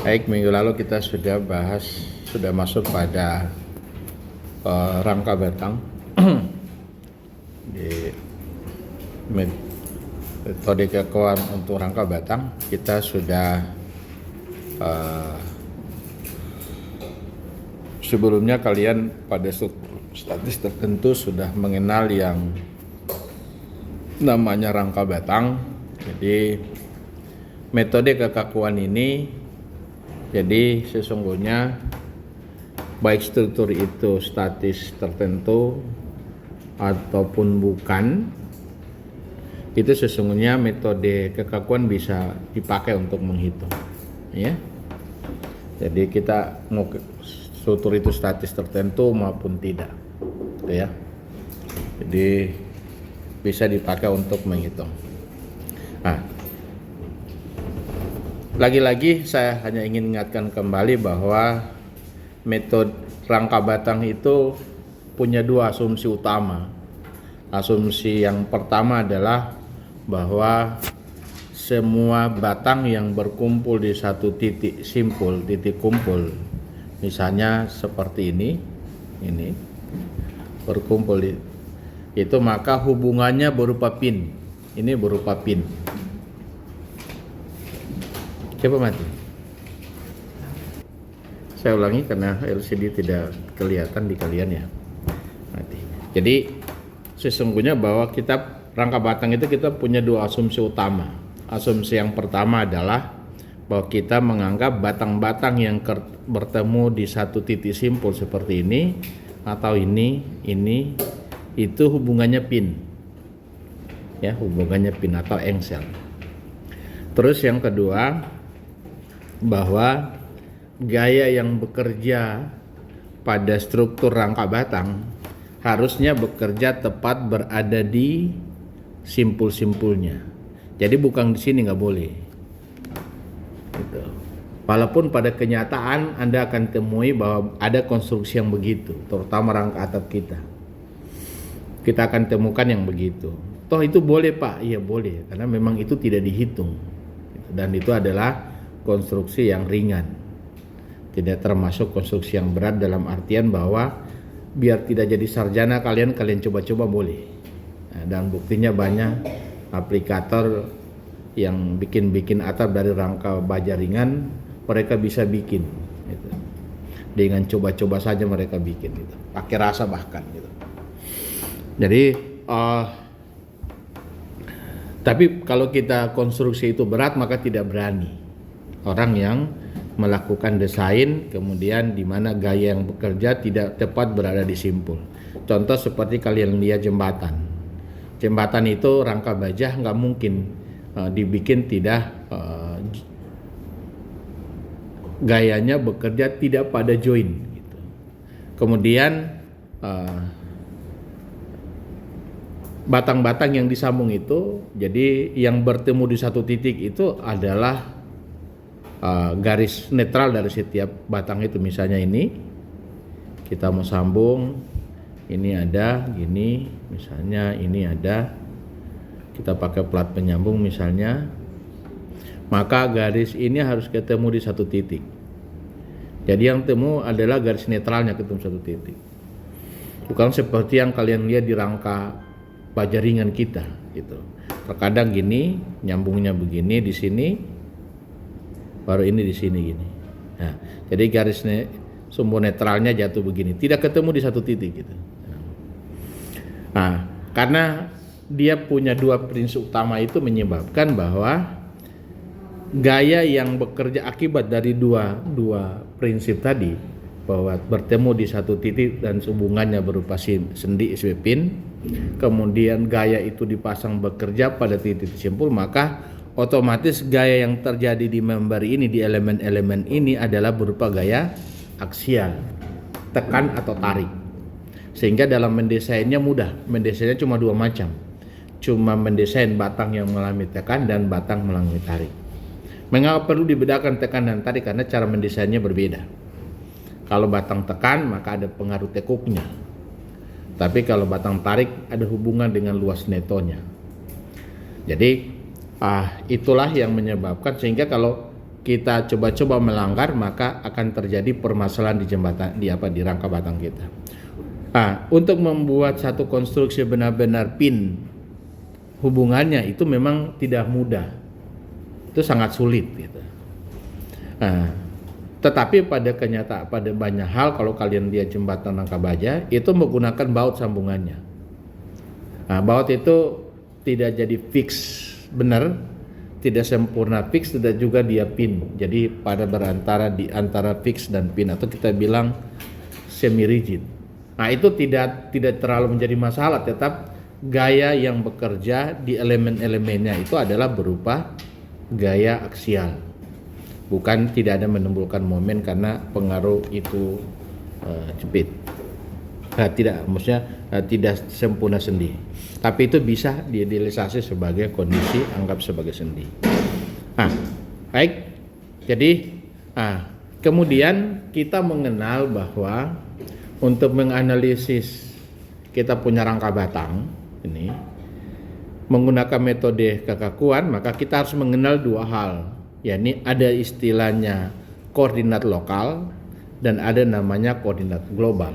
Baik, minggu lalu kita sudah masuk pada rangka batang di metode kekakuan untuk rangka batang. Kita sudah sebelumnya kalian pada status tertentu sudah mengenal yang namanya rangka batang. Jadi metode kekakuan ini jadi sesungguhnya baik struktur itu statis tertentu ataupun bukan, itu sesungguhnya metode kekakuan bisa dipakai untuk menghitung, ya. Jadi kita mau struktur itu statis tertentu maupun tidak, gitu ya. Jadi bisa dipakai untuk menghitung. Nah, lagi-lagi saya hanya ingin ingatkan kembali bahwa metode rangka batang itu punya dua asumsi utama. Asumsi yang pertama adalah bahwa semua batang yang berkumpul di satu titik simpul, titik kumpul, misalnya seperti ini berkumpul itu, maka hubungannya berupa pin. Ini berupa pin. Coba mati. Saya ulangi karena LCD tidak kelihatan di kalian ya. Mati. Jadi sesungguhnya bahwa kita rangka batang itu kita punya dua asumsi utama. Asumsi yang pertama adalah bahwa kita menganggap batang-batang yang bertemu di satu titik simpul seperti ini atau ini itu hubungannya pin. Ya, hubungannya pin atau engsel. Terus yang kedua, bahwa gaya yang bekerja pada struktur rangka batang harusnya bekerja tepat berada di simpul-simpulnya. Jadi bukan di sini, nggak boleh. Gitu. Walaupun pada kenyataan Anda akan temui bahwa ada konstruksi yang begitu, terutama rangka atap kita. Kita akan temukan yang begitu. Toh itu boleh Pak, iya boleh, karena memang itu tidak dihitung. Dan itu adalah konstruksi yang ringan, tidak termasuk konstruksi yang berat dalam artian bahwa biar tidak jadi sarjana kalian coba-coba boleh. Nah, dan buktinya banyak aplikator yang bikin atap dari rangka baja ringan, mereka bisa bikin gitu. Dengan coba-coba saja mereka bikin gitu, pakai rasa bahkan gitu. Jadi tapi kalau kita konstruksi itu berat, maka tidak berani orang yang melakukan desain kemudian di mana gaya yang bekerja tidak tepat berada di simpul. Contoh seperti kalian lihat jembatan itu rangka baja nggak mungkin dibikin tidak gayanya bekerja tidak pada join gitu. Kemudian batang-batang yang disambung itu, jadi yang bertemu di satu titik itu adalah garis netral dari setiap batang itu. Misalnya ini kita mau sambung, ini ada gini, misalnya ini ada, kita pakai plat penyambung misalnya, maka garis ini harus ketemu di satu titik. Jadi yang temu adalah garis netralnya ketemu satu titik. Bukan seperti yang kalian lihat di rangka baja ringan kita gitu. Terkadang gini, nyambungnya begini di sini, baru ini di sini gini. Nah, jadi garis sumbu netralnya jatuh begini, tidak ketemu di satu titik gitu. Nah, karena dia punya dua prinsip utama itu menyebabkan bahwa gaya yang bekerja akibat dari dua prinsip tadi, bahwa bertemu di satu titik dan hubungannya berupa sendi pin, kemudian gaya itu dipasang bekerja pada titik simpul, maka otomatis gaya yang terjadi di member ini, di elemen-elemen ini adalah berupa gaya aksial, tekan atau tarik. Sehingga dalam mendesainnya mudah, mendesainnya cuma dua macam. Cuma mendesain batang yang mengalami tekan dan batang mengalami tarik. Mengapa perlu dibedakan tekan dan tarik? Karena cara mendesainnya berbeda. Kalau batang tekan maka ada pengaruh tekuknya. Tapi kalau batang tarik ada hubungan dengan luas netonya. Jadi itulah yang menyebabkan sehingga kalau kita coba-coba melanggar, maka akan terjadi permasalahan di jembatan di rangka batang kita. Untuk membuat satu konstruksi benar-benar pin hubungannya itu memang tidak mudah. Itu sangat sulit gitu. Tetapi pada banyak hal kalau kalian lihat jembatan rangka baja itu menggunakan baut sambungannya. Baut itu tidak jadi fix benar, tidak sempurna fix, tidak juga dia pin. Jadi pada berantara di antara fix dan pin, atau kita bilang semi rigid. Itu tidak terlalu menjadi masalah, tetap gaya yang bekerja di elemen-elemennya itu adalah berupa gaya aksial. Bukan tidak ada menimbulkan momen karena pengaruh itu jepit. Tidak sempurna sendi. Tapi itu bisa diidealisasi sebagai kondisi, anggap sebagai sendi. Baik. Jadi kemudian kita mengenal bahwa untuk menganalisis kita punya rangka batang ini menggunakan metode kekakuan, maka kita harus mengenal dua hal. Yakni ada istilahnya koordinat lokal dan ada namanya koordinat global.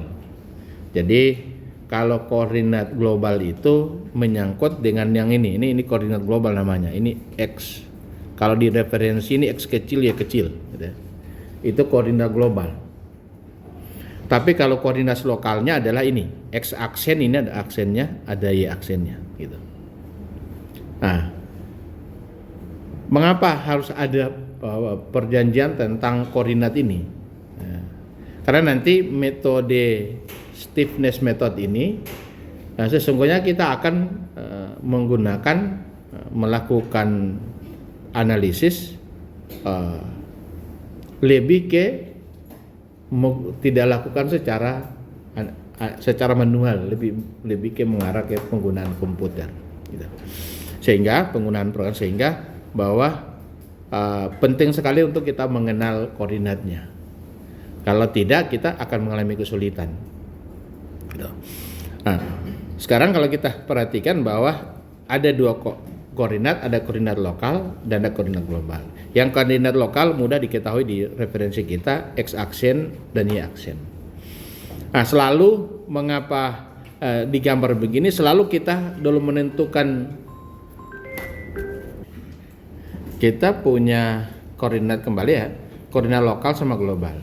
Jadi kalau koordinat global itu menyangkut dengan yang ini koordinat global namanya, ini X. Kalau di referensi ini X kecil ya kecil, gitu. Itu koordinat global. Tapi kalau koordinat lokalnya adalah ini, X aksen, ini ada aksennya, ada Y aksennya, gitu. Mengapa harus ada perjanjian tentang koordinat ini? Karena nanti metode stiffness method ini sesungguhnya kita akan melakukan analisis lebih ke tidak lakukan secara manual, lebih ke mengarah ke penggunaan komputer, gitu. Sehingga penggunaan program bahwa penting sekali untuk kita mengenal koordinatnya. Kalau tidak, kita akan mengalami kesulitan. Sekarang kalau kita perhatikan bahwa ada dua koordinat, ada koordinat lokal dan ada koordinat global. Yang koordinat lokal mudah diketahui di referensi kita, X aksen dan Y aksen. Selalu mengapa digambar begini, selalu kita dulu menentukan kita punya koordinat kembali ya, koordinat lokal sama global.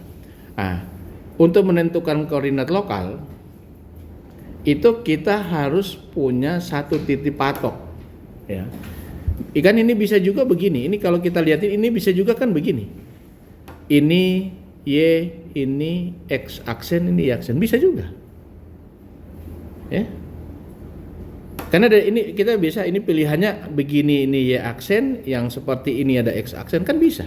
Untuk menentukan koordinat lokal itu kita harus punya satu titik patok, ya. Ikan ini bisa juga begini. Ini kalau kita lihatin ini bisa juga kan begini. Ini Y, ini X aksen, ini Y aksen, bisa juga. Ya. Karena dari ini kita bisa, ini pilihannya begini, ini Y aksen, yang seperti ini ada X aksen, kan bisa.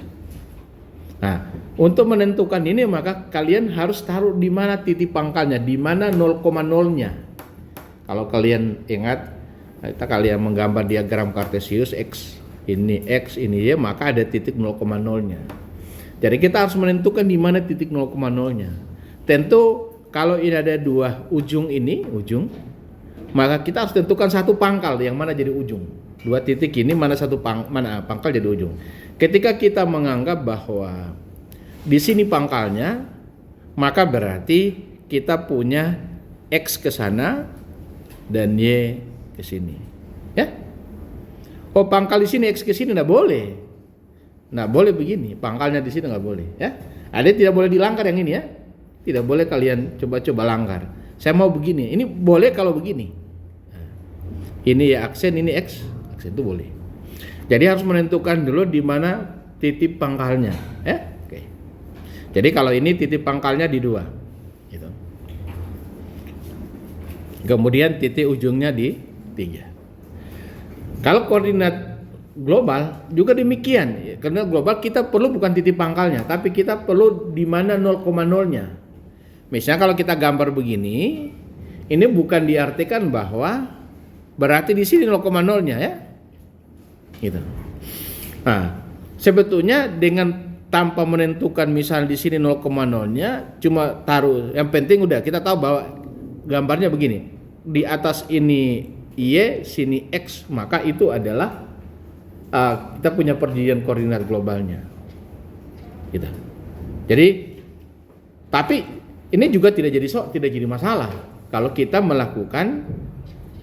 Untuk menentukan ini maka kalian harus taruh di mana titik pangkalnya, di mana 0,0-nya. Kalau kalian ingat, kalian menggambar diagram kartesius X, ini Y, maka ada titik 0,0-nya. Jadi kita harus menentukan di mana titik 0,0-nya. Tentu kalau ini ada dua ujung, maka kita harus tentukan satu pangkal yang mana jadi ujung. Dua titik ini mana pangkal jadi ujung. Ketika kita menganggap bahwa di sini pangkalnya, maka berarti kita punya X ke sana dan Y ke sini. Ya? Pangkal di sini X ke sini enggak boleh. Nah, boleh begini, pangkalnya di sini enggak boleh, ya. Ada tidak boleh dilanggar yang ini ya. Tidak boleh kalian coba-coba langgar. Saya mau begini. Ini boleh kalau begini. Ini ya aksen, ini X, aksen itu boleh. Jadi harus menentukan dulu di mana titik pangkalnya, ya. Oke. Jadi kalau ini titik pangkalnya di 2, gitu. Kemudian titik ujungnya di 3. Kalau koordinat global juga demikian. Karena global kita perlu bukan titik pangkalnya, tapi kita perlu di mana 0,0-nya. Misalnya kalau kita gambar begini, ini bukan diartikan bahwa berarti di sini 0,0-nya ya. Gitu. Nah, sebetulnya dengan tanpa menentukan misal di sini 0,0-nya, cuma taruh, yang penting udah kita tahu bahwa gambarnya begini. Di atas ini Y, sini X, maka itu adalah kita punya perjanjian koordinat globalnya. Gitu. Jadi, tapi ini juga tidak jadi masalah kalau kita melakukan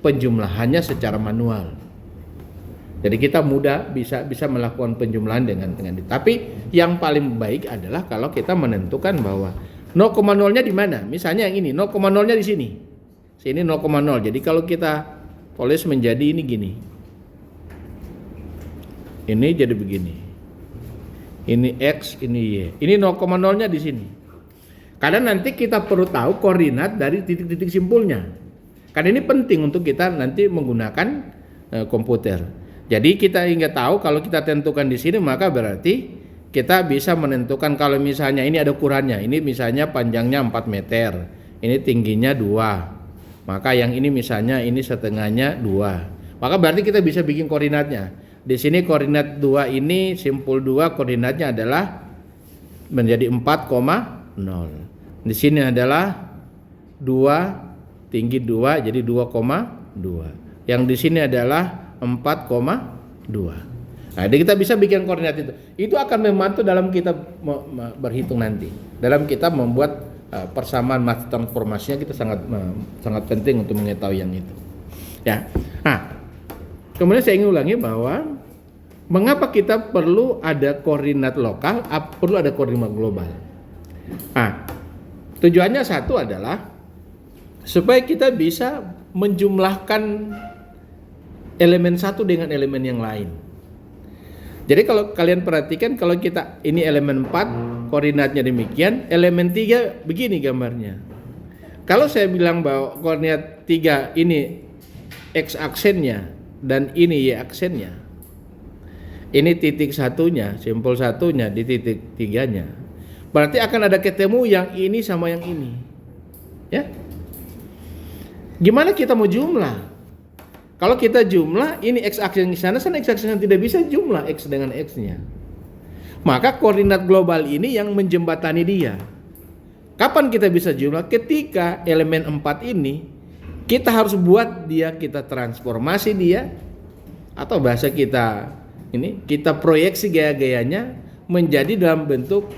penjumlahannya secara manual. Jadi kita mudah bisa melakukan penjumlahan dengan tapi yang paling baik adalah kalau kita menentukan bahwa 0,0-nya di mana. Misalnya yang ini 0,0-nya di sini. Sini 0,0. Jadi kalau kita tulis menjadi ini gini. Ini jadi begini. Ini X, ini Y. Ini 0,0-nya di sini. Karena nanti kita perlu tahu koordinat dari titik-titik simpulnya. Karena ini penting untuk kita nanti menggunakan komputer. Jadi kita ingin tahu kalau kita tentukan di sini, maka berarti kita bisa menentukan kalau misalnya ini ada ukurannya. Ini misalnya panjangnya 4 meter, ini tingginya 2. Maka yang ini misalnya ini setengahnya 2. Maka berarti kita bisa bikin koordinatnya. Di sini koordinat 2 ini simpul 2 koordinatnya adalah menjadi 4,0. Di sini adalah 2 tinggi 2 jadi 2,2. Yang di sini adalah 4,2. Nah, jadi kita bisa bikin koordinat itu. Itu akan membantu dalam kita berhitung nanti. Dalam kita membuat persamaan matriks transformasinya kita sangat penting untuk mengetahui yang itu. Ya. Nah, kemudian saya ingin ulangi bahwa mengapa kita perlu ada koordinat lokal, perlu ada koordinat global. Nah, tujuannya satu adalah supaya kita bisa menjumlahkan elemen satu dengan elemen yang lain. Jadi kalau kalian perhatikan, kalau kita ini elemen 4 koordinatnya demikian, elemen 3 begini gambarnya. Kalau saya bilang bahwa koordinat 3 ini X aksennya dan ini Y aksennya, ini titik satunya, simpul satunya di titik 3-nya, berarti akan ada ketemu yang ini sama yang ini. Ya. Gimana kita mau jumlah? Kalau kita jumlah, ini X aksen di sana X aksen tidak bisa jumlah X dengan X-nya. Maka koordinat global ini yang menjembatani dia. Kapan kita bisa jumlah? Ketika elemen 4 ini, kita harus buat dia, kita transformasi dia, atau bahasa kita ini, kita proyeksi gaya-gayanya menjadi dalam bentuk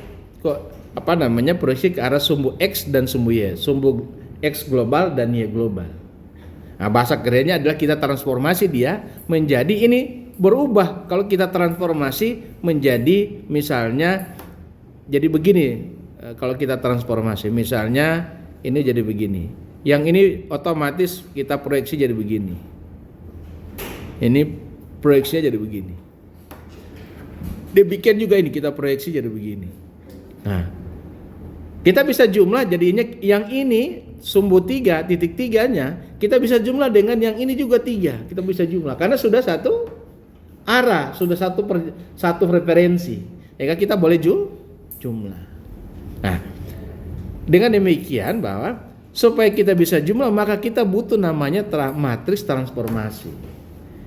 proyeksi ke arah sumbu X dan sumbu Y. Sumbu X global dan Y global. Nah, bahasa kerennya adalah kita transformasi dia menjadi ini berubah. Kalau kita transformasi menjadi misalnya jadi begini. Kalau kita transformasi misalnya ini jadi begini. Yang ini otomatis kita proyeksi jadi begini. Ini proyeksinya jadi begini. Demikian juga ini kita proyeksi jadi begini. Nah, kita bisa jumlah jadinya yang ini sumbu 3 titik 3-nya kita bisa jumlah dengan yang ini juga 3. Kita bisa jumlah karena sudah satu arah, sudah satu referensi. Ya kita boleh jumlah. Nah, dengan demikian bahwa supaya kita bisa jumlah maka kita butuh namanya matriks transformasi.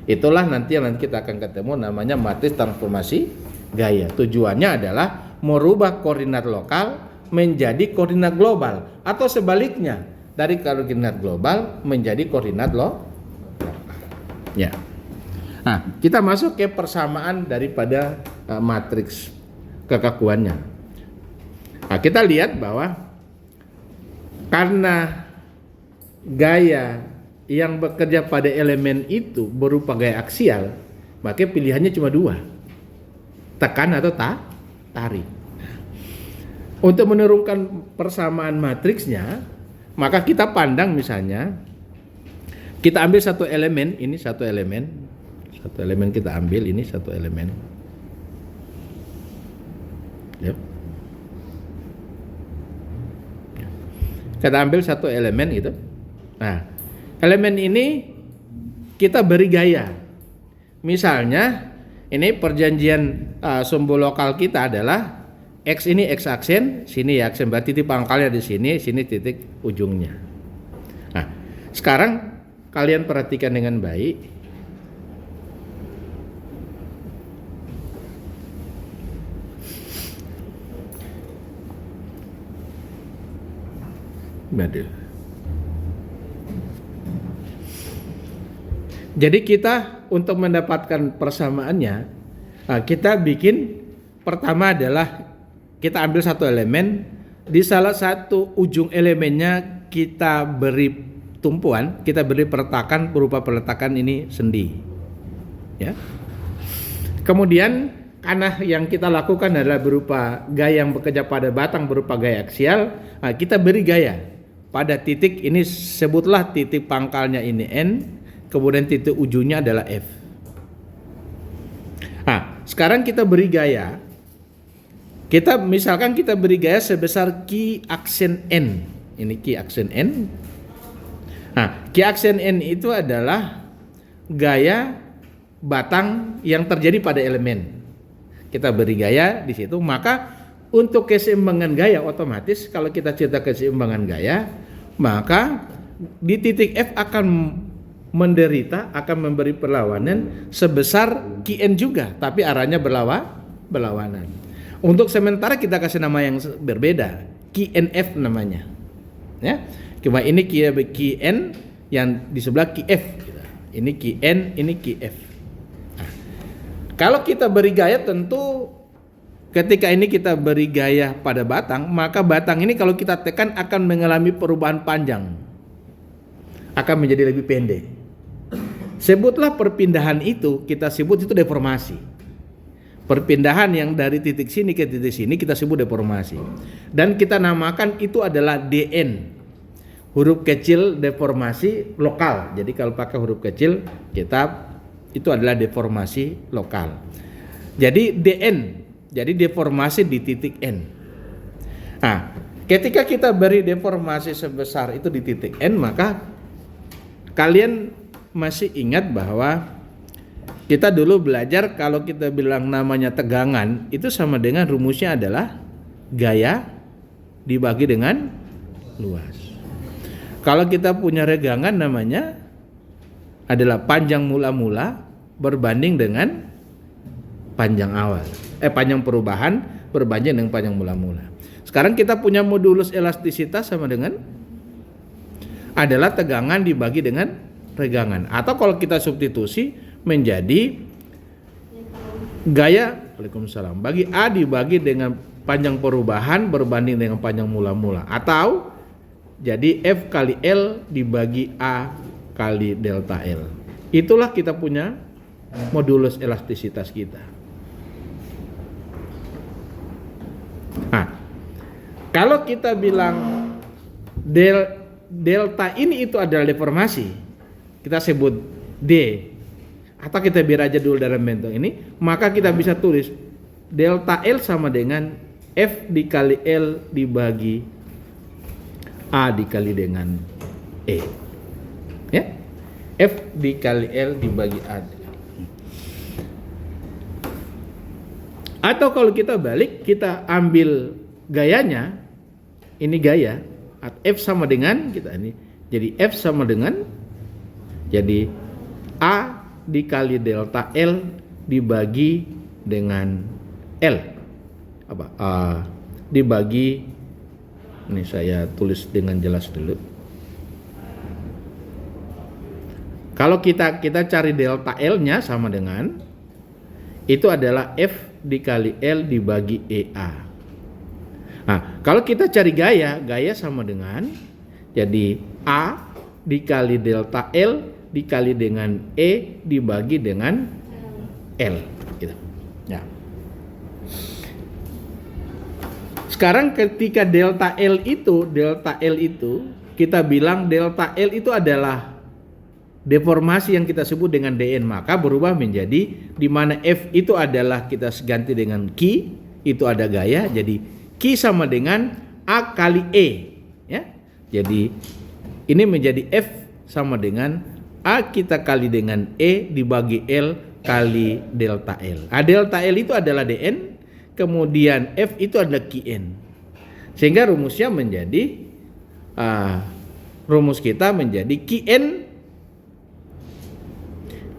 Itulah nanti kita akan ketemu namanya matriks transformasi gaya. Tujuannya adalah merubah koordinat lokal menjadi koordinat global atau sebaliknya dari koordinat global menjadi koordinat lokal. Ya. Nah, kita masuk ke persamaan daripada matriks kekakuannya. Nah, kita lihat bahwa karena gaya yang bekerja pada elemen itu berupa gaya aksial, maka pilihannya cuma 2. Tekan atau tarik. Untuk menurunkan persamaan matriksnya, maka kita pandang misalnya, kita ambil satu elemen, ini satu elemen kita ambil, ini satu elemen. Yep. Kita ambil satu elemen gitu. Nah, elemen ini kita beri gaya. Misalnya, ini perjanjian sumbu lokal kita adalah X ini X aksen, sini Y aksen, berarti titik pangkalnya di sini titik ujungnya. Nah, sekarang kalian perhatikan dengan baik. Jadi kita untuk mendapatkan persamaannya, kita bikin pertama adalah kita ambil satu elemen, di salah satu ujung elemennya kita beri tumpuan, kita beri peletakan berupa peletakan ini sendi. Ya. Kemudian karena yang kita lakukan adalah berupa gaya yang bekerja pada batang berupa gaya aksial, nah kita beri gaya pada titik ini, sebutlah titik pangkalnya ini N, kemudian titik ujungnya adalah F. Nah, sekarang kita beri gaya. Misalkan kita beri gaya sebesar Q aksen N. Ini Q aksen N. Nah, Q aksen N itu adalah gaya batang yang terjadi pada elemen. Kita beri gaya di situ, maka untuk keseimbangan gaya otomatis kalau kita cerita keseimbangan gaya, maka di titik F akan menderita, akan memberi perlawanan sebesar Qn juga, tapi arahnya berlawanan. Untuk sementara kita kasih nama yang berbeda, QNF namanya. Ya, cuma ini QN yang di sebelah QF. Ini QN, ini QF. Nah, kalau kita beri gaya tentu ketika ini kita beri gaya pada batang, maka batang ini kalau kita tekan akan mengalami perubahan panjang, akan menjadi lebih pendek. Sebutlah perpindahan itu, kita sebut itu deformasi. Perpindahan yang dari titik sini ke titik sini kita sebut deformasi. Dan kita namakan itu adalah DN. Huruf kecil deformasi lokal. Jadi kalau pakai huruf kecil kita itu adalah deformasi lokal. Jadi DN. Jadi deformasi di titik N. Nah, ketika kita beri deformasi sebesar itu di titik N, maka kalian masih ingat bahwa kita dulu belajar kalau kita bilang namanya tegangan itu sama dengan rumusnya adalah gaya dibagi dengan luas. Kalau kita punya regangan namanya adalah panjang mula-mula berbanding dengan panjang awal. Panjang perubahan berbanding dengan panjang mula-mula. Sekarang kita punya modulus elastisitas sama dengan adalah tegangan dibagi dengan regangan. Atau kalau kita substitusi menjadi gaya Waalaikumsalam bagi A dibagi dengan panjang perubahan berbanding dengan panjang mula-mula, atau jadi F kali L dibagi A kali delta L. Itulah kita punya modulus elastisitas kita. Nah, kalau kita bilang delta ini itu adalah deformasi, kita sebut D, atau kita biar aja dulu dalam bentuk ini, maka kita bisa tulis delta L sama dengan F dikali L dibagi A dikali dengan E. Ya, F dikali L dibagi A. Atau kalau kita balik, kita ambil gayanya, ini gaya, F sama dengan kita ini, jadi F sama dengan jadi A dikali delta L dibagi dengan L dibagi, ini saya tulis dengan jelas dulu. Kalau kita cari delta L-nya sama dengan itu adalah F dikali L dibagi EA. Nah, kalau kita cari gaya sama dengan jadi A dikali delta L dikali dengan E dibagi dengan L gitu. Ya. Sekarang ketika delta L itu kita bilang delta L itu adalah deformasi yang kita sebut dengan DN, maka berubah menjadi di mana F itu adalah kita ganti dengan Q, itu ada gaya, jadi Q sama dengan A kali E ya. Jadi ini menjadi F sama dengan A kita kali dengan E dibagi L kali delta L. Delta L itu adalah DN, kemudian F itu adalah QN. Sehingga rumusnya menjadi rumus kita menjadi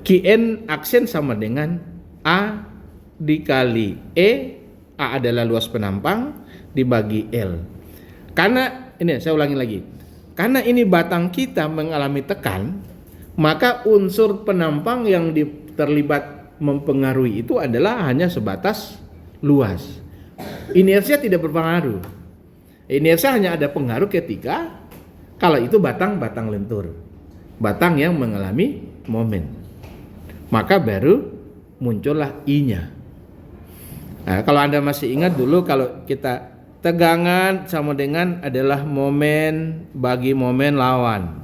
QN aksen sama dengan A dikali E, A adalah luas penampang dibagi L. Karena ini saya ulangi lagi. Karena ini batang kita mengalami tekan, maka unsur penampang yang terlibat mempengaruhi itu adalah hanya sebatas luas. inersia tidak berpengaruh. Inersia hanya ada pengaruh ketika kalau itu batang lentur, batang yang mengalami momen, maka baru muncullah I-nya. Nah, kalau Anda masih ingat dulu kalau kita tegangan sama dengan adalah momen bagi momen lawan.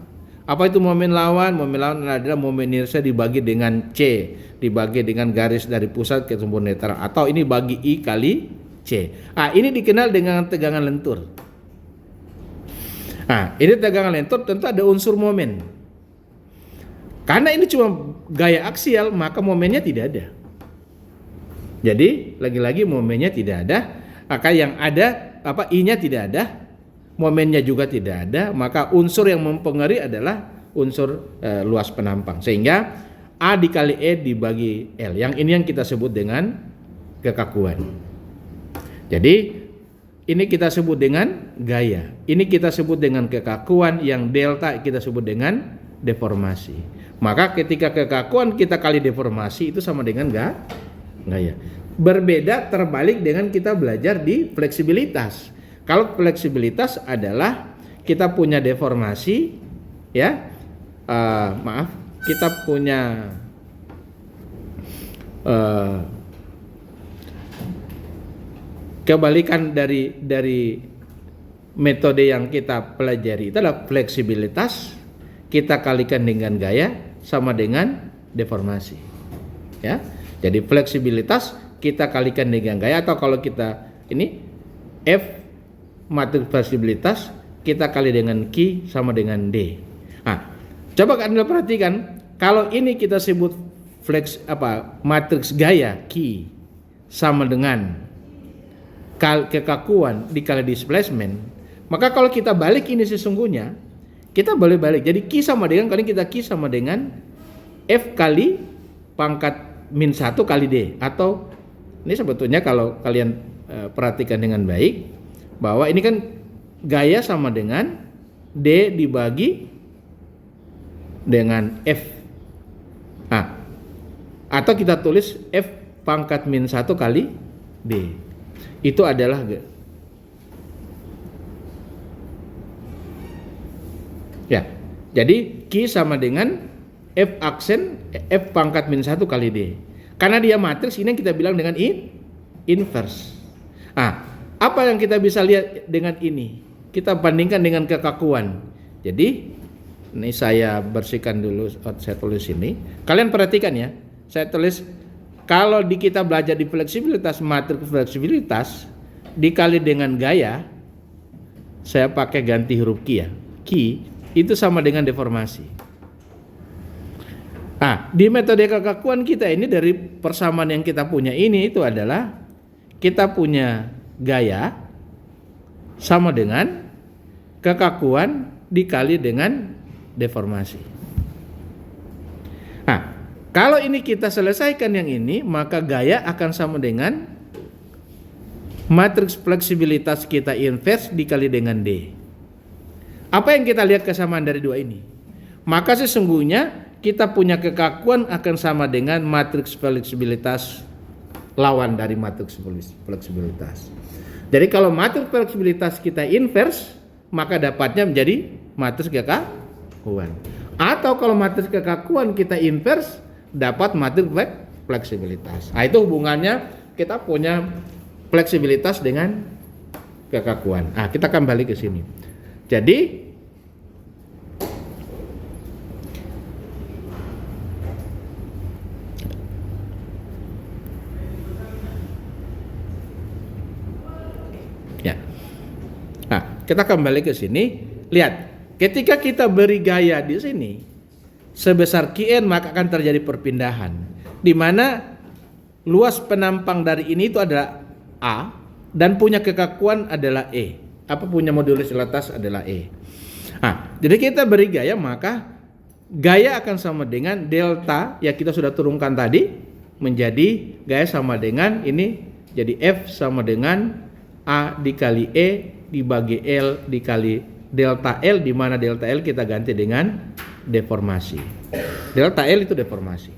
Apa itu momen lawan? Momen lawan adalah momen inersia dibagi dengan C, dibagi dengan garis dari pusat ke sumber netral, atau ini bagi I kali C. Ini dikenal dengan tegangan lentur. Ini tegangan lentur tentu ada unsur momen. Karena ini cuma gaya aksial, maka momennya tidak ada. Jadi lagi-lagi momennya tidak ada, maka yang ada I-nya tidak ada, momennya juga tidak ada, maka unsur yang mempengaruhi adalah unsur luas penampang. Sehingga A dikali E dibagi L. Yang ini yang kita sebut dengan kekakuan. Jadi ini kita sebut dengan gaya. Ini kita sebut dengan kekakuan, yang delta kita sebut dengan deformasi. Maka ketika kekakuan kita kali deformasi itu sama dengan gaya. Berbeda terbalik dengan kita belajar di fleksibilitas. Kalau fleksibilitas adalah kita punya deformasi, ya, kita punya kebalikan dari metode yang kita pelajari itu adalah fleksibilitas kita kalikan dengan gaya sama dengan deformasi, ya. Jadi fleksibilitas kita kalikan dengan gaya, atau kalau kita ini F matriks fleksibilitas kita kali dengan Q sama dengan D. Coba Anda perhatikan, kalau ini kita sebut matriks gaya Q sama dengan kekakuan dikali displacement, maka kalau kita balik ini sesungguhnya kita boleh balik. Jadi Q sama dengan, kali kita Q sama dengan F kali pangkat min 1 kali D, atau ini sebetulnya kalau kalian perhatikan dengan baik, bahwa ini kan gaya sama dengan D dibagi dengan F. Atau kita tulis F pangkat min 1 kali D. Itu adalah ya. Jadi Q sama dengan F aksen F pangkat min 1 kali D. Karena dia matriks, ini yang kita bilang dengan inverse. Apa yang kita bisa lihat dengan ini? Kita bandingkan dengan kekakuan. Jadi ini saya bersihkan dulu, saya tulis ini. Kalian perhatikan ya. Saya tulis kalau kita belajar di fleksibilitas, matriks fleksibilitas dikali dengan gaya, saya pakai ganti huruf Q ya. Q itu sama dengan deformasi. Di metode kekakuan kita ini, dari persamaan yang kita punya ini, itu adalah kita punya gaya sama dengan kekakuan dikali dengan deformasi. Kalau ini kita selesaikan yang ini, maka gaya akan sama dengan matriks fleksibilitas kita inverse dikali dengan D. Apa yang kita lihat kesamaan dari dua ini? Maka sesungguhnya kita punya kekakuan akan sama dengan matriks fleksibilitas lawan dari matriks fleksibilitas. Jadi kalau matriks fleksibilitas kita inverse, maka dapatnya menjadi matriks kekakuan. Atau kalau matriks kekakuan kita inverse, dapat matriks fleksibilitas. Itu hubungannya kita punya fleksibilitas dengan kekakuan. Kita kembali ke sini. Jadi kita kembali ke sini. Lihat, ketika kita beri gaya di sini sebesar Qn, maka akan terjadi perpindahan, di mana luas penampang dari ini itu adalah A dan punya kekakuan adalah E. Punya modulus atas adalah E. Jadi kita beri gaya, maka gaya akan sama dengan delta ya kita sudah turunkan tadi, menjadi gaya sama dengan ini, jadi F sama dengan A dikali E dibagi L dikali delta L, di mana delta L kita ganti dengan deformasi. Delta L itu deformasi.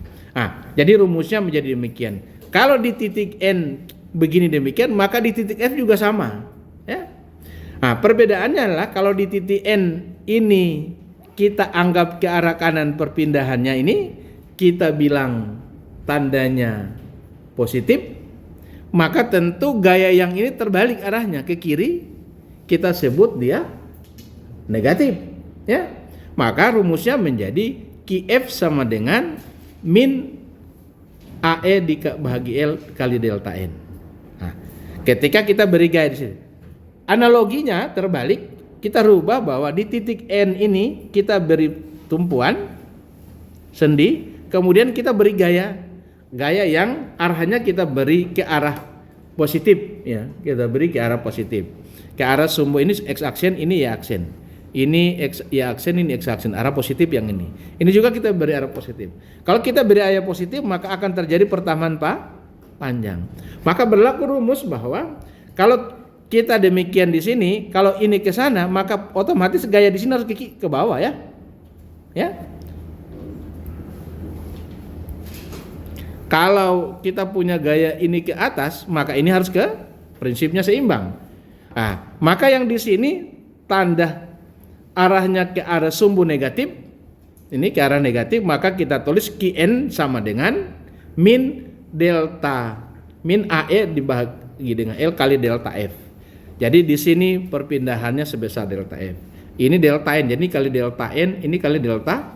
Jadi rumusnya menjadi demikian. Kalau di titik N begini demikian, maka di titik F juga sama, ya. Nah, perbedaannya adalah kalau di titik N ini kita anggap ke arah kanan perpindahannya ini kita bilang tandanya positif, maka tentu gaya yang ini terbalik arahnya ke kiri, kita sebut dia negatif, ya. Maka rumusnya menjadi QF sama dengan min AE dibagi L kali delta N. Nah, ketika kita beri gaya di sini, analoginya terbalik, kita rubah bahwa di titik N ini kita beri tumpuan sendi, kemudian kita beri gaya yang arahnya kita beri ke arah positif, ya. Kita beri ke arah positif, ke arah sumbu ini x aksen, ini y aksen. Ini x y aksen, ini x aksen, arah positif yang ini. Ini juga kita beri arah positif. Kalau kita beri arah positif, maka akan terjadi pertamaan panjang. Maka berlaku rumus bahwa kalau kita demikian di sini, kalau ini ke sana, maka otomatis gaya di sini harus ke bawah, ya. Ya. Kalau kita punya gaya ini ke atas, maka ini harus ke prinsipnya seimbang. Nah, maka yang di sini tanda arahnya ke arah sumbu negatif, ini ke arah negatif, maka kita tulis Qn sama dengan min AE dibagi dengan L kali delta F. Jadi di sini perpindahannya sebesar delta F. Ini delta N, jadi kali delta N, ini kali delta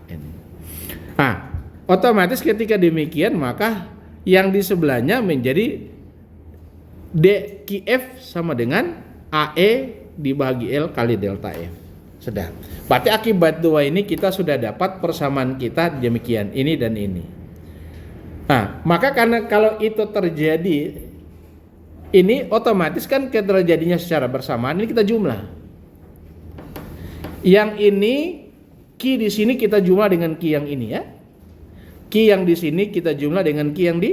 N. Nah, otomatis ketika demikian, maka yang di sebelahnya menjadi dQf sama dengan AE dibagi L kali delta F. Sudah. Berarti akibat dua ini kita sudah dapat persamaan kita demikian, ini dan ini. Nah, maka karena kalau itu terjadi, ini otomatis kan terjadinya secara bersamaan, ini kita jumlah. Yang ini Q di sini kita jumlah dengan Q yang ini, ya. Q yang di sini kita jumlah dengan Q yang di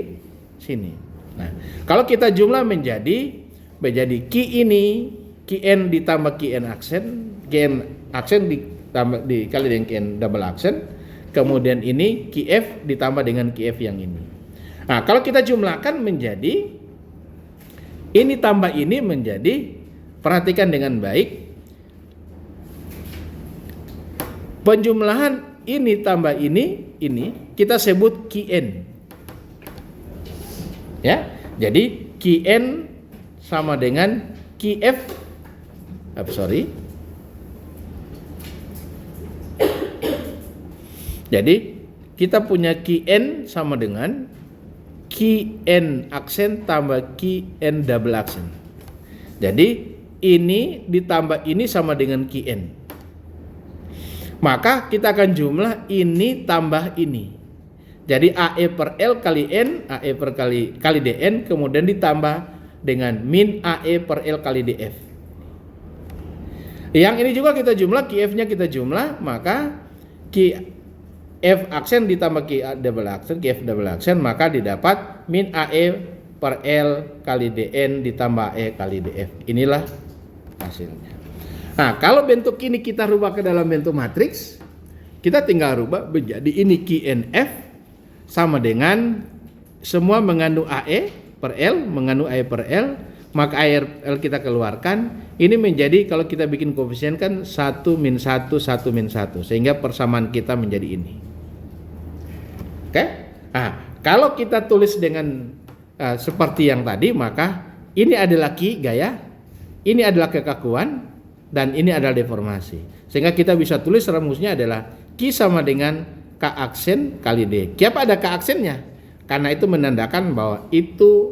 sini. Nah, kalau kita jumlah menjadi Q ini Qn ditambah Qn aksen dikali dengan Qn double aksen, kemudian ini Qf ditambah dengan Qf yang ini. Nah, kalau kita jumlahkan menjadi ini tambah ini menjadi, perhatikan dengan baik, penjumlahan ini tambah ini kita sebut Qn, ya. Jadi Qn sama dengan Qf. Jadi kita punya Qn sama dengan Qn aksen tambah Qn double aksen. Jadi ini ditambah ini sama dengan Qn. Maka kita akan jumlah ini tambah ini. Jadi AE per L kali N, AE per kali Dn, kemudian ditambah dengan min AE per L kali Df. Yang ini juga kita jumlah, Qf-nya kita jumlah, maka Qf aksen ditambah Qf double aksen, maka didapat min AE per L kali Dn ditambah E kali Df. Inilah hasilnya. Nah, kalau bentuk ini kita rubah ke dalam bentuk matriks, kita tinggal rubah menjadi ini Qnf sama dengan semua mengandung AE per L, mengandung AE per L, maka AE L kita keluarkan. Ini menjadi, kalau kita bikin koefisien kan 1 min 1, 1 min 1, sehingga persamaan kita menjadi ini. Oke? Nah, kalau kita tulis dengan seperti yang tadi, maka ini adalah Q gaya, ini adalah kekakuan, dan ini adalah deformasi. Sehingga kita bisa tulis rumusnya adalah Q sama dengan K aksen kali D. Kenapa ada K aksennya? Karena itu menandakan bahwa itu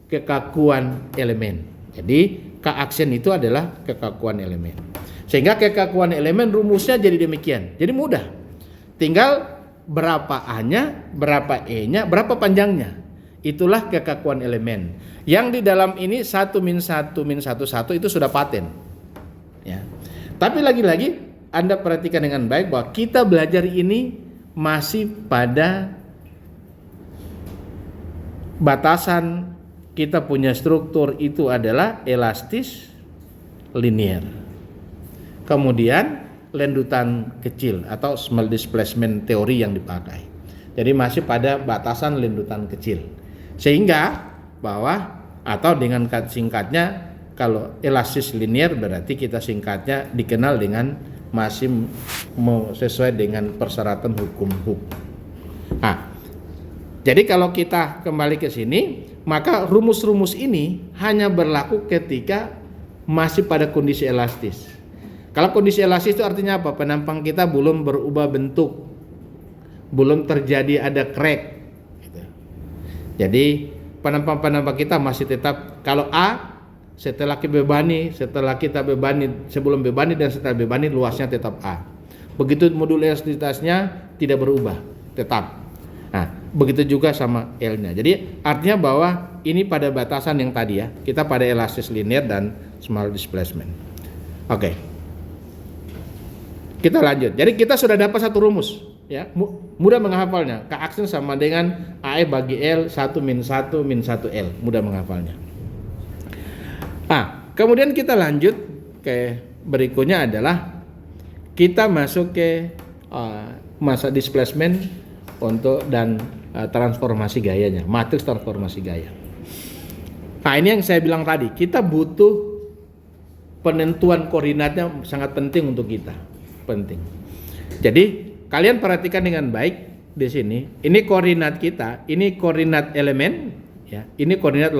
kekakuan elemen. Jadi K aksen itu adalah kekakuan elemen. Sehingga kekakuan elemen rumusnya jadi demikian. Jadi mudah. Tinggal berapa A-nya, berapa E-nya, berapa panjangnya. Itulah kekakuan elemen. Yang di dalam ini 1 min 1 min 1 1 itu sudah paten. Ya. Tapi lagi-lagi Anda perhatikan dengan baik bahwa kita belajar ini masih pada batasan kita punya struktur itu adalah elastis linear. Kemudian lendutan kecil atau small displacement teori yang dipakai. Jadi masih pada batasan lendutan kecil. Sehingga bahwa atau dengan singkatnya kalau elastis linear berarti kita singkatnya dikenal dengan masih sesuai dengan persyaratan hukum Hooke. Nah, jadi kalau kita kembali ke sini, maka rumus-rumus ini hanya berlaku ketika masih pada kondisi elastis. Kalau kondisi elastis itu artinya apa? Penampang kita belum berubah bentuk, belum terjadi ada crack. Gitu. Jadi penampang-penampang kita masih tetap, kalau A setelah kita bebani, sebelum bebani dan setelah bebani luasnya tetap A. Begitu modul elastisitasnya tidak berubah, tetap. Nah, begitu juga sama L-nya. Jadi artinya bahwa ini pada batasan yang tadi ya, kita pada elastis linear dan small displacement. Oke. Kita lanjut. Jadi kita sudah dapat satu rumus ya. Mudah menghafalnya. K aksen sama dengan AE bagi L 1 min 1 min 1 L. Mudah menghafalnya. Nah, kemudian kita lanjut ke berikutnya adalah kita masuk ke masa displacement untuk dan transformasi gayanya, matriks transformasi gaya. Nah, ini yang saya bilang tadi, kita butuh penentuan koordinatnya sangat penting untuk kita. Penting. Jadi, kalian perhatikan dengan baik di sini. Ini koordinat kita, ini koordinat elemen ya. Ini koordinat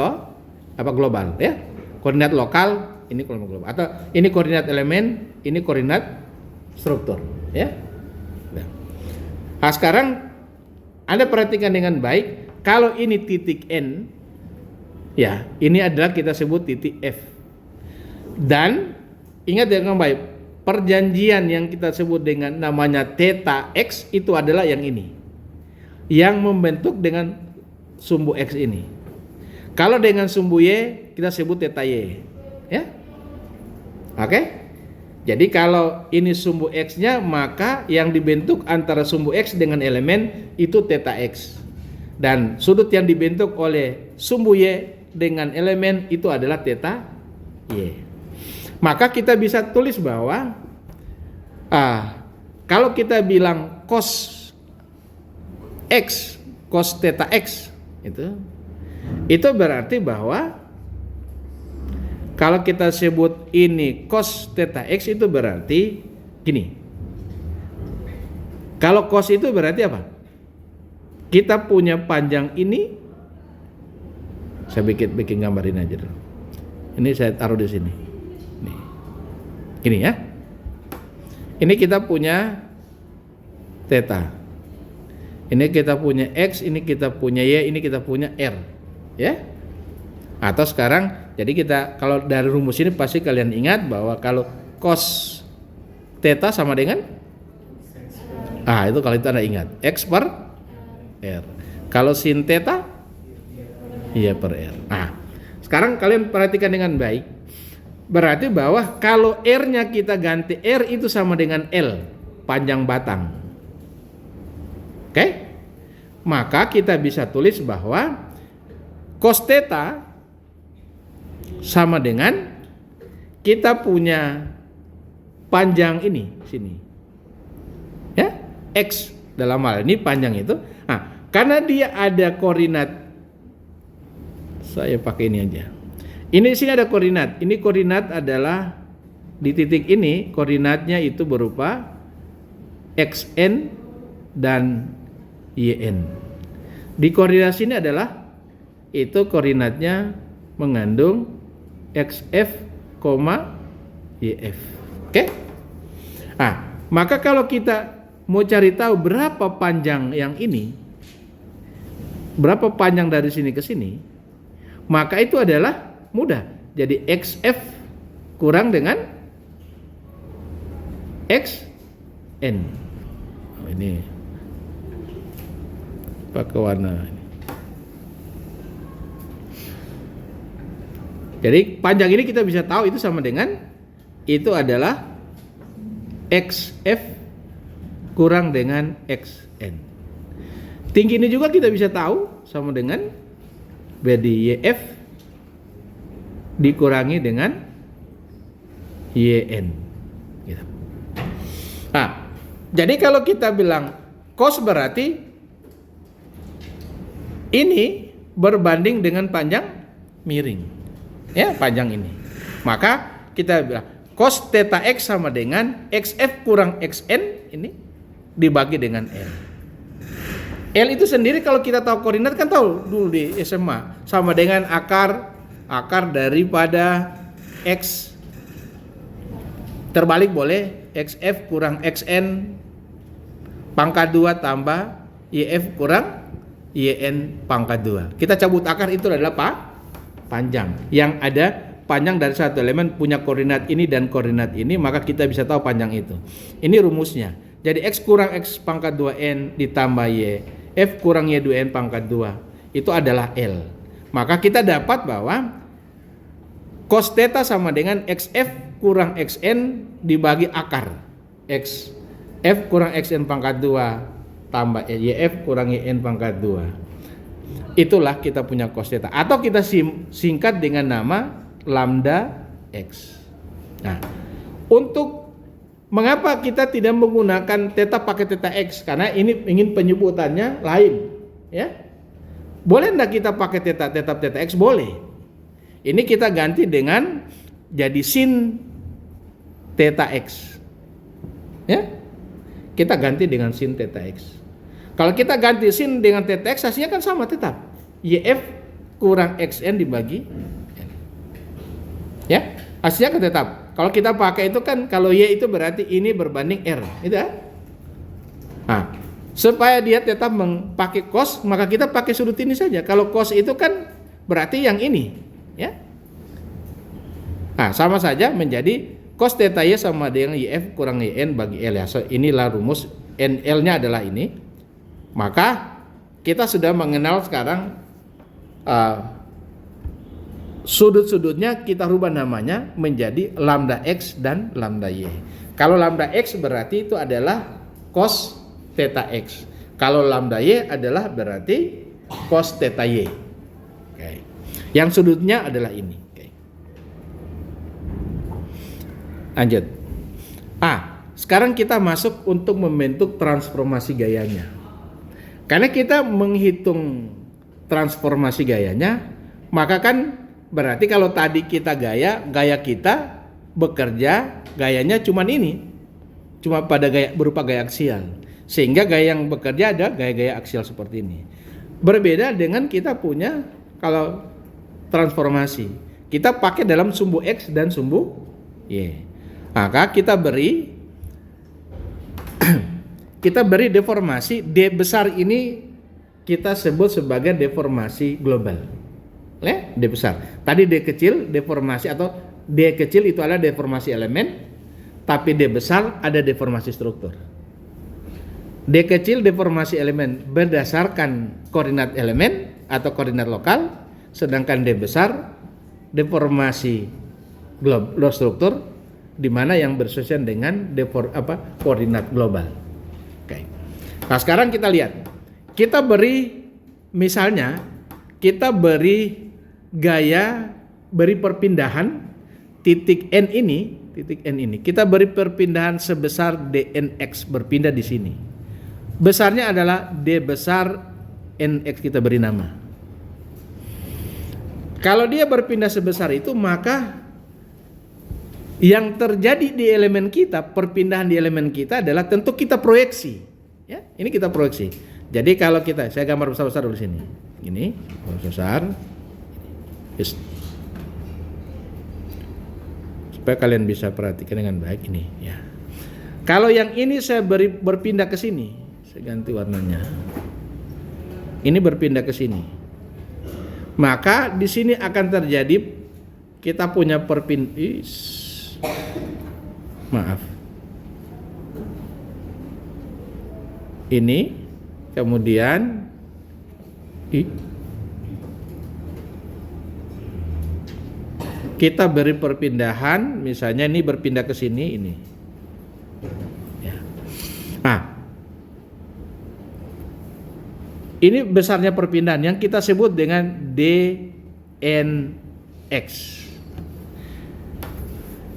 global ya. Koordinat lokal, ini koordinat global. Atau ini koordinat elemen, ini koordinat struktur ya. Nah, sekarang Anda perhatikan dengan baik, kalau ini titik N, ya, ini adalah kita sebut titik F. Dan ingat dengan baik, perjanjian yang kita sebut dengan namanya theta X itu adalah yang ini, yang membentuk dengan sumbu X ini. Kalau dengan sumbu Y kita sebut theta Y, ya, oke? Jadi kalau ini sumbu X-nya, maka yang dibentuk antara sumbu X dengan elemen itu theta X. Dan sudut yang dibentuk oleh sumbu Y dengan elemen itu adalah theta Y. Maka kita bisa tulis bahwa kalau kita bilang cos X, cos theta X itu berarti bahwa kalau kita sebut ini cos theta X itu berarti gini. Kalau cos itu berarti apa? Kita punya panjang ini, saya bikin gambarin aja dulu. Ini saya taruh di sini. Nih. Gini ya. Ini kita punya theta. Ini kita punya X, ini kita punya Y, ini kita punya R. Ya. Atau sekarang, jadi kita kalau dari rumus ini pasti kalian ingat bahwa kalau cos theta sama dengan itu kalau itu Anda ingat X per R. Kalau sin theta Y per R. Nah, sekarang kalian perhatikan dengan baik. Berarti bahwa kalau R-nya kita ganti R itu sama dengan L, panjang batang. Oke? Maka kita bisa tulis bahwa cos theta sama dengan kita punya panjang ini sini. Ya, X dalam hal ini panjang itu. Nah, karena dia ada koordinat, saya pakai ini aja. Ini di sini ada koordinat. Ini koordinat adalah di titik ini koordinatnya itu berupa xn dan yn. Di koordinat sini adalah itu koordinatnya mengandung xf, yf. Oke? Nah, maka kalau kita mau cari tahu berapa panjang yang ini, berapa panjang dari sini ke sini, maka itu adalah mudah. Jadi xf kurang dengan xn. Ini pakai warna ini. Jadi panjang ini kita bisa tahu itu sama dengan itu adalah xf kurang dengan xn. Tinggi ini juga kita bisa tahu sama dengan berarti yf dikurangi dengan yn. Gitu. Nah, jadi kalau kita bilang cos berarti ini berbanding dengan panjang miring. Ya, panjang ini. Maka kita bilang cos theta X sama dengan XF kurang XN ini dibagi dengan L. L itu sendiri kalau kita tahu koordinat kan tahu dulu di SMA sama dengan akar daripada X terbalik boleh XF kurang XN pangkat 2 tambah YF kurang YN pangkat 2. Kita cabut akar itu adalah panjang. Yang ada panjang dari satu elemen punya koordinat ini dan koordinat ini, maka kita bisa tahu panjang itu. Ini rumusnya. Jadi X kurang X pangkat 2N ditambah Y, F kurang Y 2N pangkat 2. Itu adalah L. Maka kita dapat bahwa cos theta sama dengan XF kurang XN dibagi akar X. F kurang XN pangkat 2 tambah YF kurang YN pangkat 2. Itulah kita punya cos theta. Atau kita singkat dengan nama lambda X. Nah, untuk mengapa kita tidak menggunakan theta pakai theta X? Karena ini ingin penyebutannya lain, ya. Boleh enggak kita pakai theta X? Boleh. Ini kita ganti dengan jadi sin theta X. Ya. Kita ganti dengan sin theta X. Kalau kita ganti sin dengan theta X hasilnya kan sama tetap. YF kurang XN dibagi N. Ya, hasilnya kan tetap. Kalau kita pakai itu kan kalau Y itu berarti ini berbanding R, itu ya. Nah, supaya dia tetap pakai cos, maka kita pakai sudut ini saja. Kalau cos itu kan berarti yang ini, ya. Nah, sama saja menjadi cos theta Y sama dengan YF kurang YN bagi L ya. So, inilah rumus NL-nya adalah ini. Maka kita sudah mengenal sekarang sudut-sudutnya kita rubah namanya menjadi lambda X dan lambda Y. Kalau lambda X berarti itu adalah cos theta X. Kalau lambda Y adalah berarti cos theta Y. Oke. Yang sudutnya adalah ini. Lanjut. Sekarang kita masuk untuk membentuk transformasi gayanya. Karena kita menghitung transformasi gayanya, maka kan berarti kalau tadi kita gaya kita bekerja gayanya cuman ini. Cuma pada gaya berupa gaya aksial. Sehingga gaya yang bekerja ada gaya-gaya aksial seperti ini. Berbeda dengan kita punya kalau transformasi. Kita pakai dalam sumbu X dan sumbu Y. Maka kita beri deformasi D besar ini kita sebut sebagai deformasi global. D besar. Tadi D kecil deformasi atau D kecil itu adalah deformasi elemen, tapi D besar ada deformasi struktur. D kecil deformasi elemen berdasarkan koordinat elemen atau koordinat lokal, sedangkan D besar deformasi global struktur di mana yang bersesuaian dengan koordinat global. Oke. Nah, sekarang kita lihat. Kita beri misalnya kita beri perpindahan titik N ini, kita beri perpindahan sebesar dnx berpindah di sini. Besarnya adalah D besar nx kita beri nama. Kalau dia berpindah sebesar itu, maka yang terjadi di elemen kita, perpindahan di elemen kita adalah tentu kita proyeksi. Ya, ini kita proyeksi. Jadi kalau saya gambar besar-besar dulu sini. Ini besar. Supaya kalian bisa perhatikan dengan baik ini. Ya. Kalau yang ini saya berpindah ke sini, saya ganti warnanya. Ini berpindah ke sini. Maka di sini akan terjadi kita punya ini kemudian kita beri perpindahan, misalnya ini berpindah ke sini ini. Ya. Ini besarnya perpindahan yang kita sebut dengan dnx.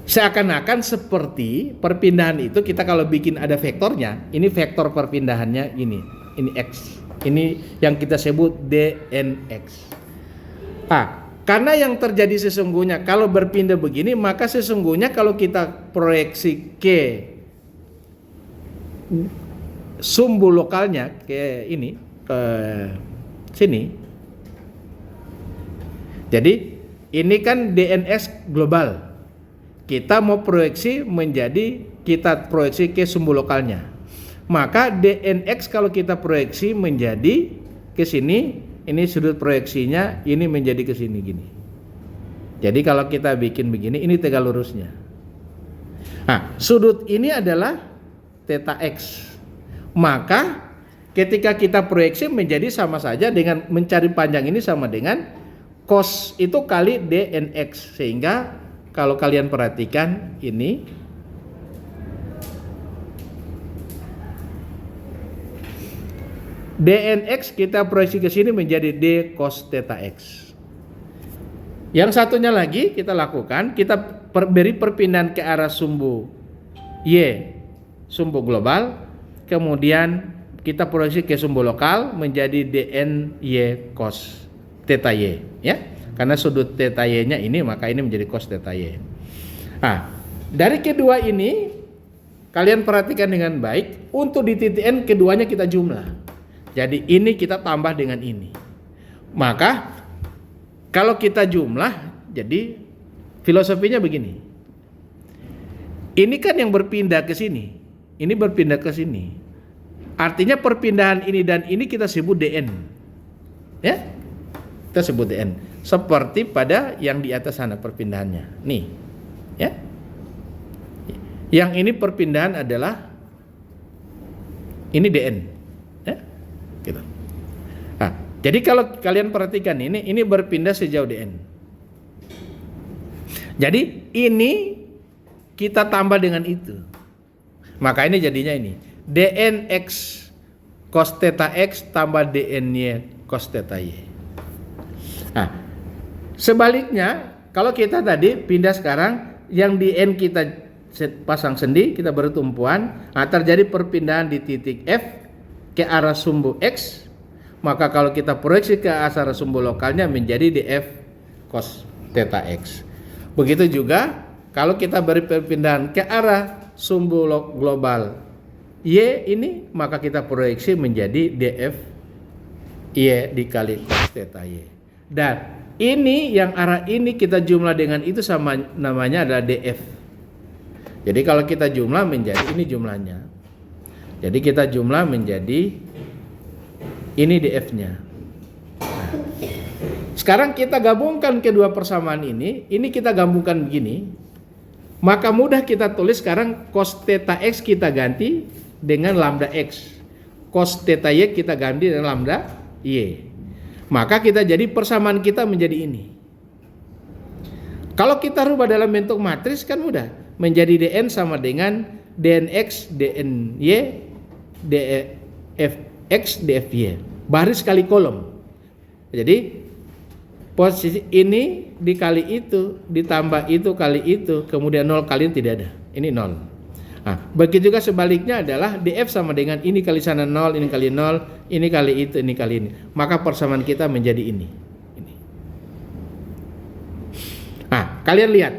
Seakan-akan seperti perpindahan itu kita kalau bikin ada vektornya, ini vektor perpindahannya ini x. Ini yang kita sebut dnx. Karena yang terjadi sesungguhnya kalau berpindah begini, maka sesungguhnya kalau kita proyeksi ke sumbu lokalnya ke ini, ke sini. Jadi ini kan DNX global. Kita mau proyeksi menjadi, kita proyeksi ke sumbu lokalnya. Maka DNX kalau kita proyeksi menjadi ke sini, ini sudut proyeksinya ini menjadi ke sini gini. Jadi kalau kita bikin begini, ini tegak lurusnya. Nah, sudut ini adalah theta x. Maka ketika kita proyeksi menjadi sama saja dengan mencari panjang ini sama dengan cos itu kali dnx. Sehingga kalau kalian perhatikan ini dnx kita proyeksi ke sini menjadi d cos theta x. Yang satunya lagi kita lakukan, kita beri perpindahan ke arah sumbu y, sumbu global, kemudian kita proyeksi ke sumbu lokal menjadi dn y cos theta y, ya. Karena sudut theta y-nya ini, maka ini menjadi cos theta y. Nah, dari kedua ini kalian perhatikan dengan baik, untuk di titik n keduanya kita jumlah. Jadi ini kita tambah dengan ini. Maka kalau kita jumlah, jadi filosofinya begini. Ini kan yang berpindah ke sini. Ini berpindah ke sini. Artinya perpindahan ini dan ini kita sebut dn. Ya? Kita sebut dn. Seperti pada yang di atas sana perpindahannya. Nih. Ya? Yang ini perpindahan adalah ini dn. Ya? Gitu. Nah, jadi kalau kalian perhatikan ini berpindah sejauh dn. Jadi ini kita tambah dengan itu. Maka ini jadinya ini dnx cos theta x tambah dny cos theta y. Nah, sebaliknya kalau kita tadi pindah sekarang yang di n kita pasang sendi, kita beri tumpuan, nah terjadi perpindahan di titik F ke arah sumbu X, maka kalau kita proyeksi ke arah sumbu lokalnya menjadi df cos theta x. Begitu juga kalau kita beri perpindahan ke arah sumbu global y ini, maka kita proyeksi menjadi df y dikali cos theta y. Dan ini yang arah ini kita jumlah dengan itu sama, namanya adalah df. Jadi kalau kita jumlah menjadi ini jumlahnya. Jadi kita jumlah menjadi ini df-nya. Nah, sekarang kita gabungkan kedua persamaan ini kita gabungkan begini. Maka mudah kita tulis sekarang cos theta x kita ganti dengan lambda x. Cos theta y kita ganti dengan lambda y. Maka kita jadi persamaan kita menjadi ini. Kalau kita rubah dalam bentuk matriks kan mudah. Menjadi dn sama dengan dnx, dny, dfx, dfy. Baris kali kolom. Jadi posisi ini dikali itu, ditambah itu kali itu, kemudian 0 kali ini tidak ada. Ini 0. Nah, begitu juga sebaliknya adalah df sama dengan ini kali sana 0, ini kali 0, ini kali itu, ini kali ini. Maka persamaan kita menjadi ini. Nah, kalian lihat.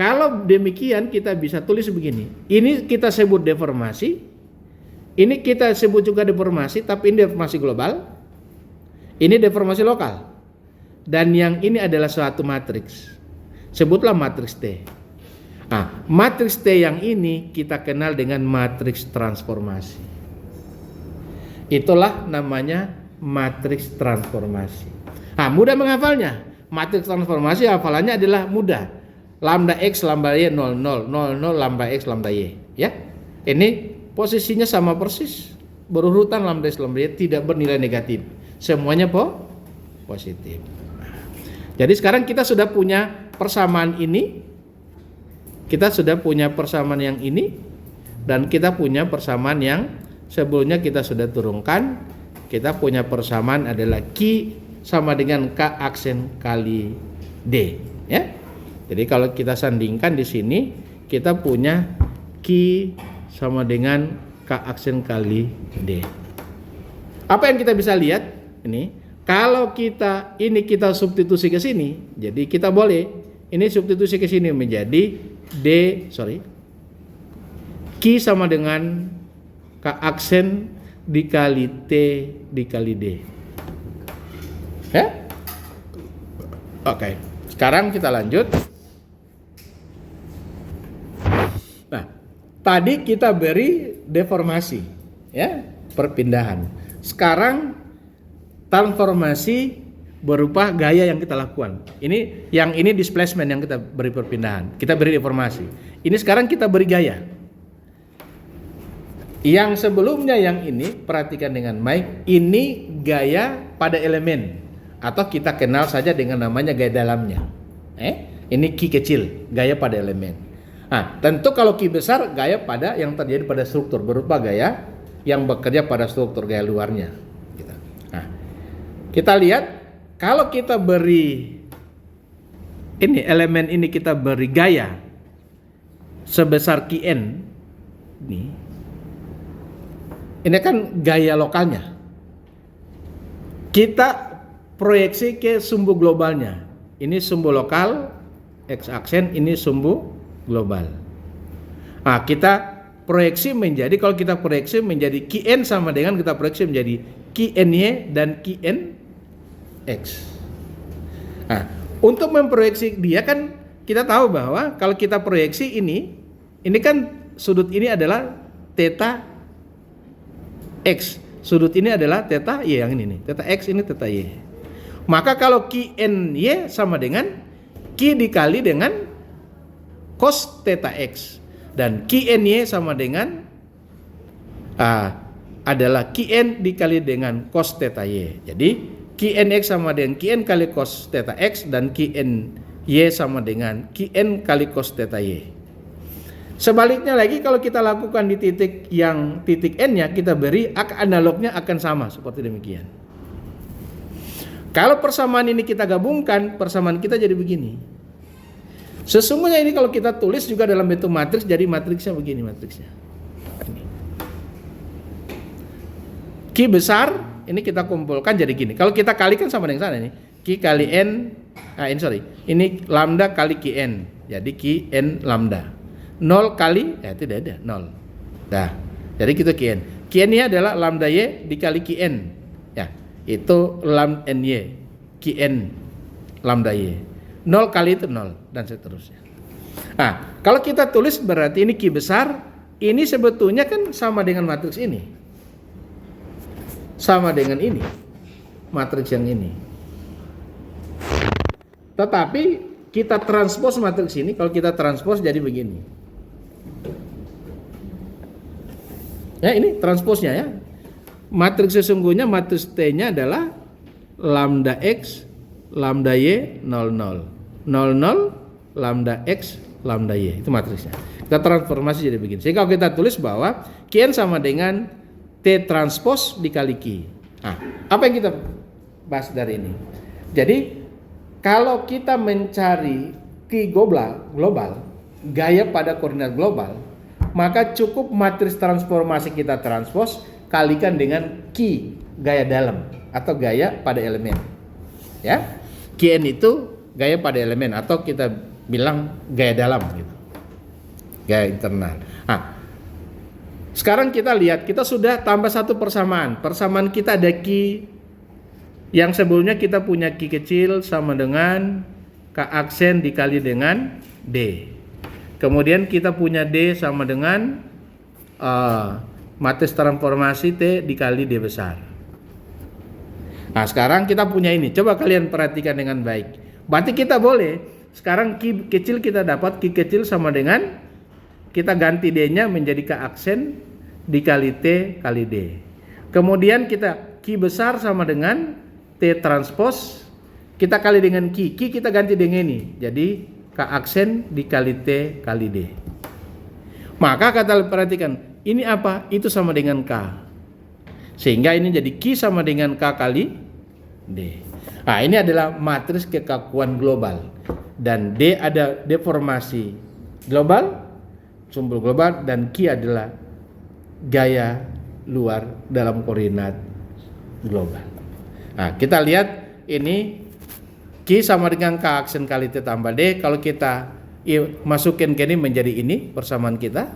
Kalau demikian kita bisa tulis begini. Ini kita sebut deformasi. Ini kita sebut juga deformasi, tapi ini deformasi global. Ini deformasi lokal. Dan yang ini adalah suatu matriks. Sebutlah matriks T. Nah, matriks T yang ini kita kenal dengan matriks transformasi. Itulah namanya matriks transformasi. Nah, mudah menghafalnya. Matriks transformasi hafalannya adalah mudah. Lambda x, lambda y, 0, 0, 0, 0, lambda x, lambda y. Ya, ini posisinya sama persis. Berurutan lambda x, lambda y, tidak bernilai negatif. Semuanya positif. Jadi sekarang kita sudah punya persamaan ini. Kita sudah punya persamaan yang ini. Dan kita punya persamaan yang sebelumnya kita sudah turunkan. Kita punya persamaan adalah Q sama dengan K aksen kali D. Ya. Jadi kalau kita sandingkan di sini, kita punya Q sama dengan K aksen kali D. Apa yang kita bisa lihat ini? Kalau kita substitusi ke sini, jadi kita boleh ini substitusi ke sini menjadi Q sama dengan K aksen dikali T dikali D. Ya? Oke. Sekarang kita lanjut. Nah, tadi kita beri deformasi, ya, perpindahan. Sekarang transformasi berupa gaya yang kita lakukan. Yang ini displacement yang kita beri perpindahan. Kita beri deformasi. Ini sekarang kita beri gaya. Yang sebelumnya yang ini perhatikan dengan baik. Ini gaya pada elemen atau kita kenal saja dengan namanya gaya dalamnya. Ini Q kecil, gaya pada elemen. Nah, tentu kalau Q besar gaya pada yang terjadi pada struktur berupa gaya yang bekerja pada struktur gaya luarnya. Nah, kita lihat kalau kita beri ini elemen ini kita beri gaya sebesar Qn ini kan gaya lokalnya. Kita proyeksi ke sumbu globalnya. Ini sumbu lokal X aksen, ini sumbu global. Nah, kita proyeksi menjadi, kalau kita proyeksi menjadi Qn sama dengan kita proyeksi menjadi Qny dan Qnx. Nah, untuk memproyeksi dia kan kita tahu bahwa kalau kita proyeksi ini kan sudut ini adalah theta x, sudut ini adalah theta y yang ini nih, theta x ini theta y. Maka kalau Qny sama dengan Q dikali dengan cos theta x dan Qny sama dengan adalah Qn dikali dengan cos theta y. Jadi Qnx sama dengan Qn kali cos theta x dan Qny sama dengan Qn kali cos theta y. Sebaliknya lagi kalau kita lakukan di titik n-nya kita beri analognya akan sama seperti demikian. Kalau persamaan ini kita gabungkan, persamaan kita jadi begini. Sesungguhnya ini kalau kita tulis juga dalam bentuk matriks, jadi matriksnya begini matriksnya. Q besar ini kita kumpulkan jadi gini. Kalau kita kalikan sama dengan sana nih, Q kali n, ini lambda kali Qn, jadi Qn lambda. 0 kali, tidak ada, 0. Nah, jadi kita Qn. Qn ini adalah lambda y dikali Qn. Ya, itu lambda ny, Qn lambda y. 0 kali itu 0 dan seterusnya. Nah, kalau kita tulis berarti ini Q besar, ini sebetulnya kan sama dengan matriks ini. Sama dengan ini. Matriks yang ini. Tetapi kita transpose matriks ini, kalau kita transpose jadi begini. Ya, ini transposnya ya. Matriks sesungguhnya matriks T-nya adalah lambda x, lambda y, 0, 0. 0, 0, lambda x, lambda y. Itu matriksnya. Kita transformasi jadi begini. Sehingga kalau kita tulis bahwa Qn sama dengan T transpose dikali Q. Nah, apa yang kita bahas dari ini? Jadi, kalau kita mencari Q global, gaya pada koordinat global, maka cukup matriks transformasi kita transpose kalikan dengan Q gaya dalam atau gaya pada elemen. Ya, Qn itu gaya pada elemen atau kita bilang gaya dalam gitu. Gaya internal. Nah, sekarang kita lihat kita sudah tambah satu persamaan. Persamaan kita ada Q yang sebelumnya kita punya Q kecil sama dengan K aksen dikali dengan D. Kemudian kita punya D sama dengan matriks transformasi T dikali D besar. Nah, sekarang kita punya ini. Coba kalian perhatikan dengan baik. Berarti kita boleh sekarang Q kecil kita dapat Q kecil sama dengan kita ganti D-nya menjadi K aksen dikali T kali D. Kemudian kita Q besar sama dengan T transpose kita kali dengan Q kita ganti dengan ini. Jadi K aksen dikali T kali D. Maka kata perhatikan, ini apa? Itu sama dengan K. Sehingga ini jadi Q sama dengan K kali D. Nah, ini adalah matriks kekakuan global. Dan D ada deformasi global, sumbu global, dan Q adalah gaya luar dalam koordinat global. Nah, kita lihat ini Q sama dengan K aksen kali T tambah D. Kalau kita masukin ke ini menjadi ini persamaan kita.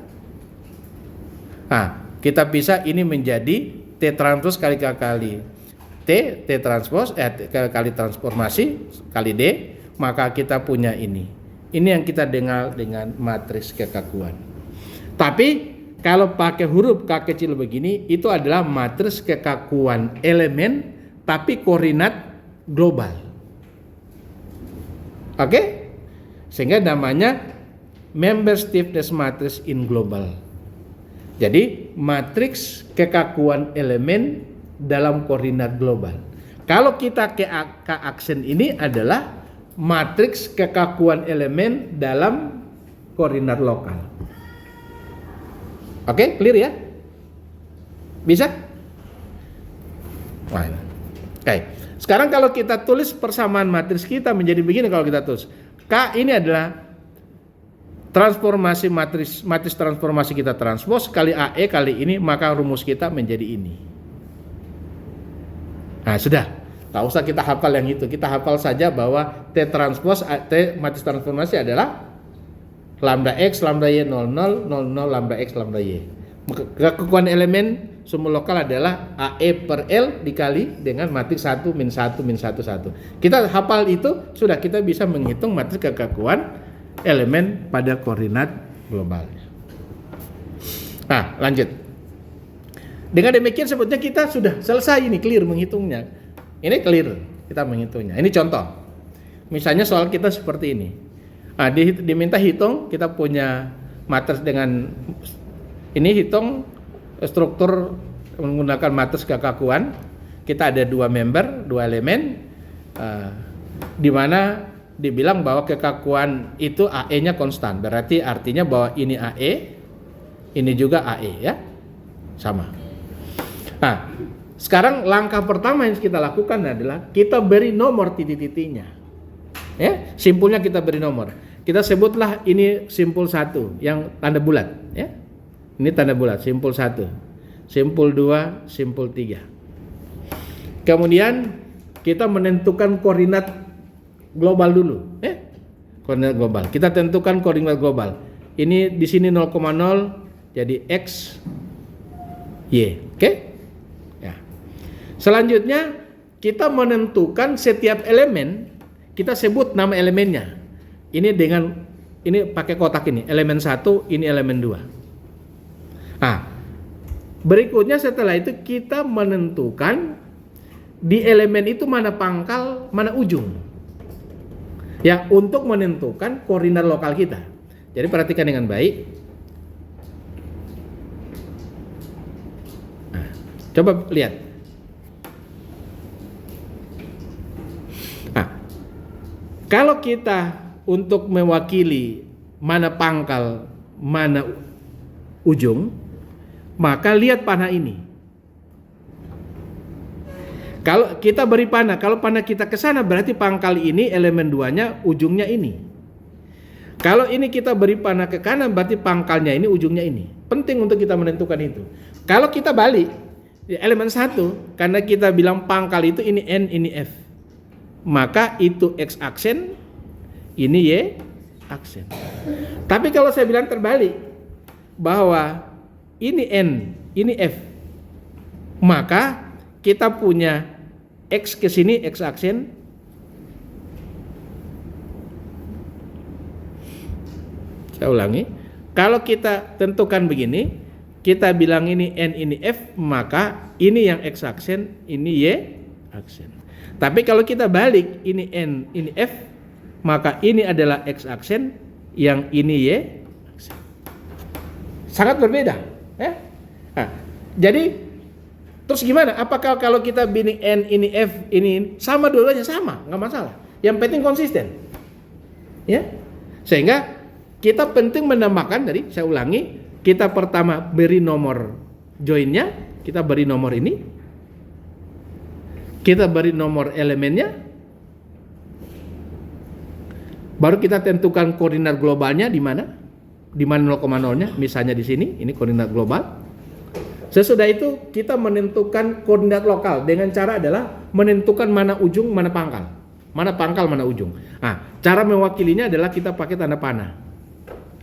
Nah, kita bisa ini menjadi T transpose kali K kali T transpose kali transformasi kali D, maka kita punya ini. Ini yang kita dengar dengan matriks kekakuan. Tapi kalau pakai huruf K kecil begini, itu adalah matriks kekakuan elemen tapi koordinat global. Oke? Sehingga namanya member stiffness matrix in global. Jadi matriks kekakuan elemen dalam koordinat global. Kalau kita ke aksen ini adalah matriks kekakuan elemen dalam koordinat lokal. Oke, clear ya? Bisa? Oke. Sekarang kalau kita tulis persamaan matriks kita menjadi begini, kalau kita tulis K ini adalah transformasi matriks transformasi kita transpose kali AE kali ini, maka rumus kita menjadi ini. Nah, sudah. Tak usah kita hafal yang itu. Kita hafal saja bahwa T transpose T matriks transformasi adalah lambda X, lambda Y 00, 00, lambda X, lambda Y. Kekakuan elemen sumbu lokal adalah AE per L dikali dengan matriks 1 min 1 min 1 1. Kita hafal itu, sudah kita bisa menghitung matriks kekakuan elemen pada koordinat global. Nah, lanjut. Dengan demikian sebetulnya kita sudah selesai ini, clear menghitungnya. Ini clear kita menghitungnya. Ini contoh. Misalnya soal kita seperti ini. Nah, diminta hitung, kita punya matriks dengan ini, hitung struktur menggunakan matriks kekakuan. Kita ada dua member, dua elemen, di mana dibilang bahwa kekakuan itu AE-nya konstan. Berarti artinya bahwa ini AE, ini juga AE ya, sama. Nah, sekarang langkah pertama yang kita lakukan adalah kita beri nomor titik-titiknya. Ya, simpulnya kita beri nomor. Kita sebutlah ini simpul 1 yang tanda bulat ya. Ini tanda bulat, simpul 1, simpul 2, simpul 3. Kemudian kita menentukan koordinat global dulu, koordinat global. Kita tentukan koordinat global. Ini di sini 0,0 jadi X, Y, oke? Ya. Selanjutnya kita menentukan setiap elemen, kita sebut nama elemennya. Ini dengan ini pakai kotak ini, elemen 1, ini elemen 2. Nah, berikutnya setelah itu kita menentukan di elemen itu mana pangkal, mana ujung. Ya, untuk menentukan koordinat lokal kita. Jadi perhatikan dengan baik. Nah, coba lihat. Nah, kalau kita untuk mewakili mana pangkal, mana ujung, maka lihat panah ini. Kalau kita beri panah, kalau panah kita ke sana berarti pangkal ini elemen 2-nya, ujungnya ini. Kalau ini kita beri panah ke kanan berarti pangkalnya ini, ujungnya ini. Penting untuk kita menentukan itu. Kalau kita balik, elemen 1, karena kita bilang pangkal itu ini N, ini F. Maka itu X aksen, ini Y aksen. Tapi kalau saya bilang terbalik, bahwa ini N, ini F, maka kita punya X ke sini, X aksen, saya ulangi, kalau kita tentukan begini, kita bilang ini N, ini F, maka ini yang X aksen, ini Y aksen. Tapi kalau kita balik, ini N, ini F, maka ini adalah X aksen, yang ini Y aksen. Sangat berbeda. Nah, jadi terus gimana? Apakah kalau kita bini N, ini F, ini sama, dua-duanya sama, nggak masalah. Yang penting konsisten, ya. Sehingga kita penting menambahkan, tadi saya ulangi, kita pertama beri nomor joinnya, kita beri nomor ini, kita beri nomor elemennya, baru kita tentukan koordinat globalnya di mana 0,0-nya, misalnya di sini, ini koordinat global. Sesudah itu kita menentukan koordinat lokal dengan cara adalah menentukan mana ujung, mana pangkal. Mana pangkal, mana ujung. Nah, cara mewakilinya adalah kita pakai tanda panah.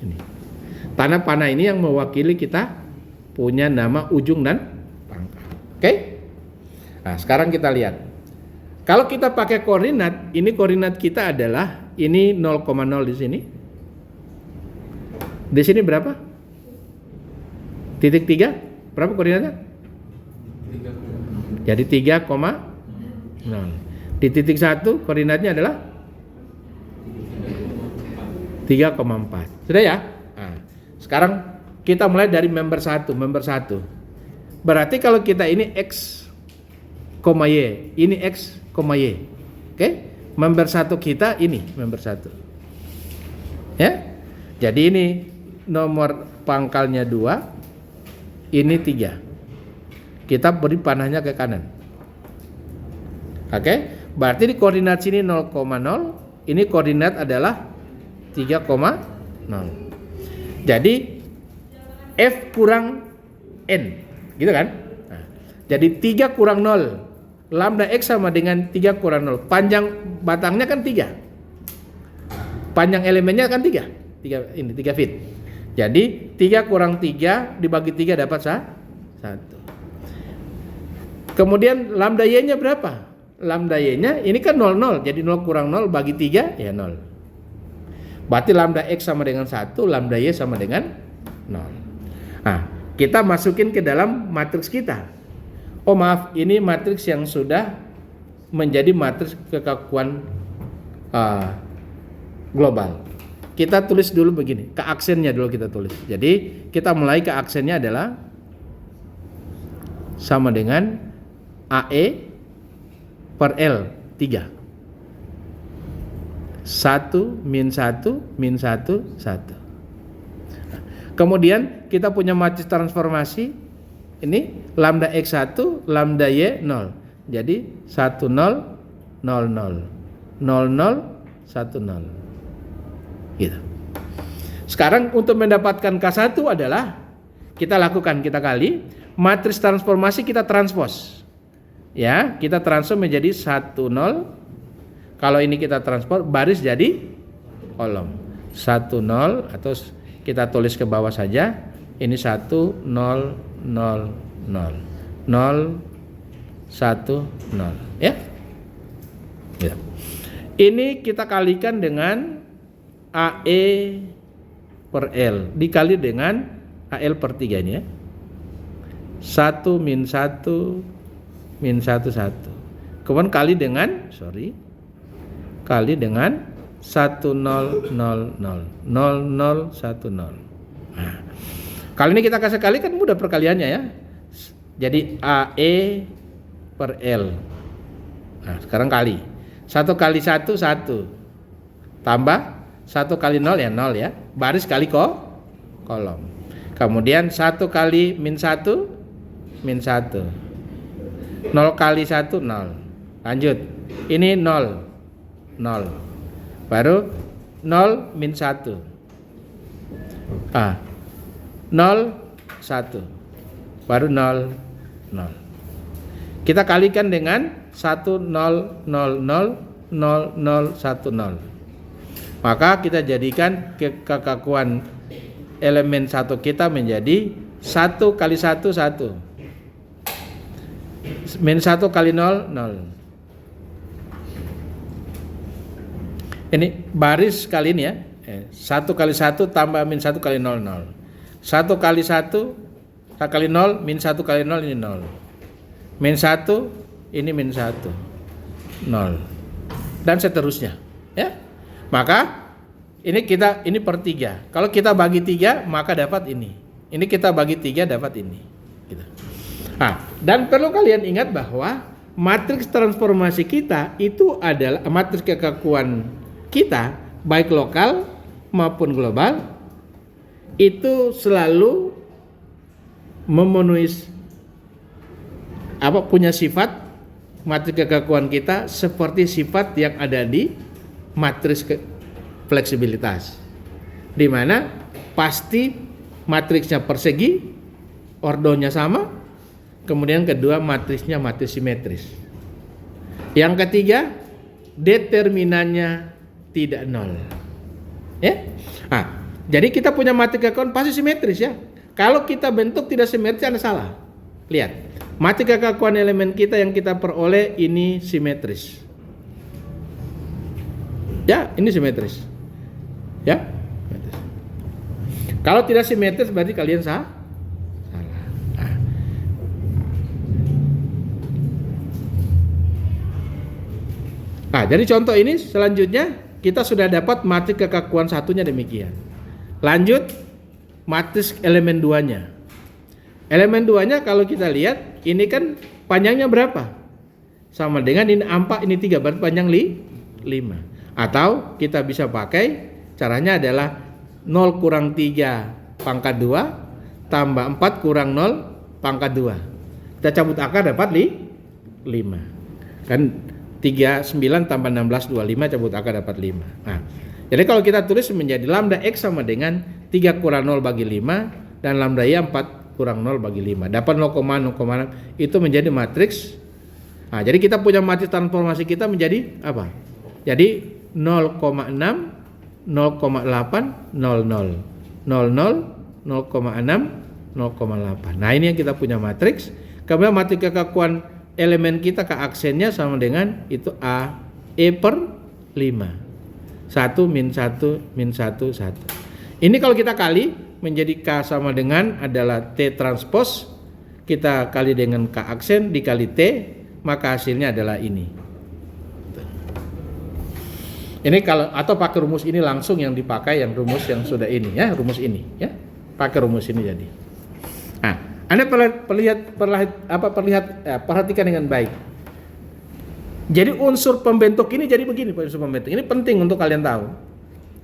Ini. Tanda panah ini yang mewakili kita punya nama ujung dan pangkal. Oke? Nah, sekarang kita lihat. Kalau kita pakai koordinat, ini koordinat kita adalah ini 0,0 di sini. Di sini berapa? Titik 3. Berapa koordinatnya? 3. Jadi 3,0. Di titik 1 koordinatnya adalah 3,4. Sudah ya? Nah, sekarang kita mulai dari member 1. Berarti kalau kita ini X, Y, ini X, Y. Oke? Member 1 kita ini member 1. Ya? Jadi ini nomor pangkalnya 2. Ini 3. Kita beri panahnya ke kanan. Oke? Berarti di koordinat sini 0,0. Ini koordinat adalah 3,0. Jadi F kurang N. Gitu kan? Nah, jadi 3 kurang 0. Lambda X sama dengan 3 kurang 0. Panjang batangnya kan 3. Panjang elemennya kan 3. 3 feet. Jadi 3 kurang 3 dibagi 3 dapat 1. Kemudian lambda Y-nya berapa? Lambda Y-nya ini kan 0,0. Jadi 0 kurang 0 bagi 3 ya 0. Berarti lambda X sama dengan 1, lambda Y sama dengan 0. Nah, kita masukin ke dalam matriks kita. Oh maaf, ini matriks yang sudah menjadi matriks kekakuan global. Kita tulis dulu begini, ke aksennya dulu kita tulis. Jadi kita mulai ke aksennya adalah sama dengan AE per L 3. 1 min 1 min 1 1. Kemudian kita punya matriks transformasi. Ini lambda X1, lambda Y 0. Jadi 1 0 0 0 0 0 1 0. Gitu. Sekarang untuk mendapatkan K1 adalah kita lakukan, kita kali matriks transformasi, kita transpose. Ya, kita transform menjadi 1 0. Kalau ini kita transport baris jadi kolom. 1 0 atau kita tulis ke bawah saja. Ini 1 0 0 0 0 1 0 ya. Ya. Ini kita kalikan dengan AE per L dikali dengan AL per 3 ini ya. 1 min 1 min 1 1. Kemudian kali dengan kali dengan 1 0 0 0 0 0 1 0. Nah, kali ini kita kasih kali kan mudah perkaliannya ya. Jadi AE per L. Nah, sekarang kali 1 kali 1 1 tambah 1 kali 0 ya 0 ya. Baris kali kolom. Kemudian 1 kali min 1 min 1. 0 kali 1 0. Lanjut. Ini 0 0. Baru 0 min 1. 0 1. Baru 0 0. Kita kalikan dengan 1 0 0 0 0 0 1 0. Maka kita jadikan kekakuan elemen 1 kita menjadi 1 kali 1 1 min 1 kali 0 0. Ini baris kali ini ya. 1 kali 1 tambah min 1 kali 0 0. 1 kali 1 kali 0 min 1 kali 0 ini 0. Min 1 ini min 1 0. Dan seterusnya ya. Maka ini per 3. Kalau kita bagi 3 maka dapat ini. Ini kita bagi 3 dapat ini. Gitu. Nah, dan perlu kalian ingat bahwa matriks transformasi kita itu adalah matriks kekakuan kita baik lokal maupun global itu selalu memenuhi punya sifat matriks kekakuan kita seperti sifat yang ada di matriks fleksibilitas, di mana pasti matriksnya persegi ordonya sama, kemudian kedua matrisnya matris simetris. Yang ketiga, determinannya tidak nol. Ya. Nah, jadi kita punya matrix kekakuan pasti simetris ya. Kalau kita bentuk tidak simetris ada salah. Lihat, matrix kekakuan elemen kita yang kita peroleh ini simetris. Ya, ini simetris. Ya. Simetris. Kalau tidak simetris berarti kalian salah. Nah, jadi contoh ini selanjutnya kita sudah dapat matriks kekakuan satunya demikian. Lanjut matriks elemen duanya. Elemen duanya kalau kita lihat ini kan panjangnya berapa? Sama dengan ini 4, ini 3, berarti panjang 5. Atau kita bisa pakai caranya adalah 0 kurang 3 pangkat 2 tambah 4 kurang 0 pangkat 2. Kita cabut akar dapat 5. Kan 39 tambah 16 25 cabut akar dapat 5. Nah, jadi kalau kita tulis menjadi lambda X sama dengan 3 kurang 0 bagi 5 dan lambda Y 4 kurang 0 bagi 5. Dapat 0,6 itu menjadi matriks. Nah, jadi kita punya matriks transformasi kita menjadi apa? Jadi 0,6 0,8 00 00 0,6 0,8. Nah, ini yang kita punya matriks. Kemudian matriks kekakuan elemen kita ke aksennya sama dengan itu A E per 5 1 min 1 min 1 1. Ini kalau kita kali menjadi K sama dengan adalah T transpose, kita kali dengan K aksen dikali T, maka hasilnya adalah ini. Ini kalau atau pakai rumus ini langsung yang dipakai yang rumus yang sudah ini ya, rumus ini ya. Pakai rumus ini jadi. Nah, Anda perhatikan dengan baik. Jadi unsur pembentuk ini jadi begini, unsur pembentuk. Ini penting untuk kalian tahu.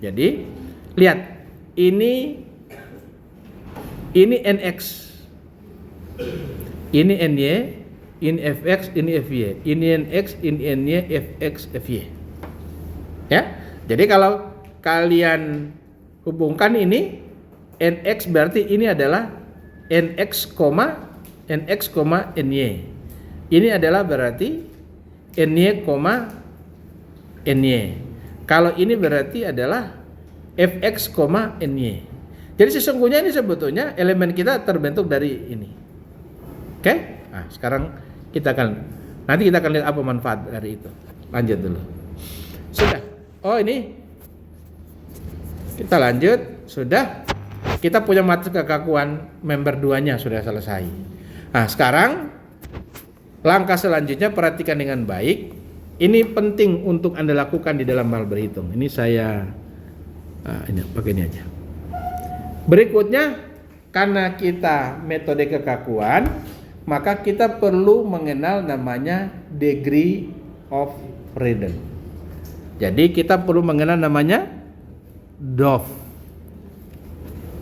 Jadi, lihat. Ini NX. Ini NY, ini FX, ini FY. Ini NX, ini NY, FX, FY. Ya. Jadi kalau kalian hubungkan ini NX berarti ini adalah NX, NY. Ini adalah berarti NY, NY. Kalau ini berarti adalah FX, NY. Jadi sesungguhnya ini sebetulnya elemen kita terbentuk dari ini. Oke? Nah, sekarang nanti kita akan lihat apa manfaat dari itu. Lanjut dulu. Sudah. Oh, ini kita lanjut. Sudah. Kita punya matriks kekakuan member 2-nya sudah selesai. Nah, sekarang langkah selanjutnya perhatikan dengan baik. Ini penting untuk Anda lakukan di dalam hal berhitung. Ini saya ini pakai ini aja. Berikutnya, karena kita metode kekakuan, maka kita perlu mengenal namanya degree of freedom. Jadi kita perlu mengenal namanya DOF.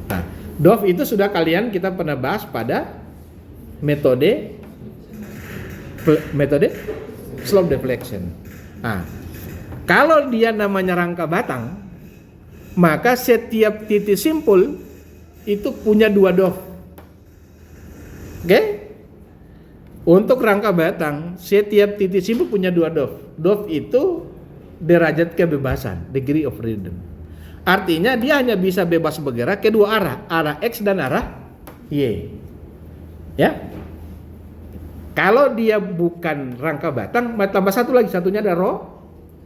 Nah, DOF itu sudah kita pernah bahas pada metode slope deflection. Nah, kalau dia namanya rangka batang, maka setiap titik simpul itu punya 2 DOF. Oke? Untuk rangka batang, setiap titik simpul punya 2 DOF. DOF itu derajat kebebasan, degree of freedom. Artinya dia hanya bisa bebas bergerak ke 2 arah, arah X dan arah Y. Ya. Kalau dia bukan rangka batang, tambah satu lagi, satunya ada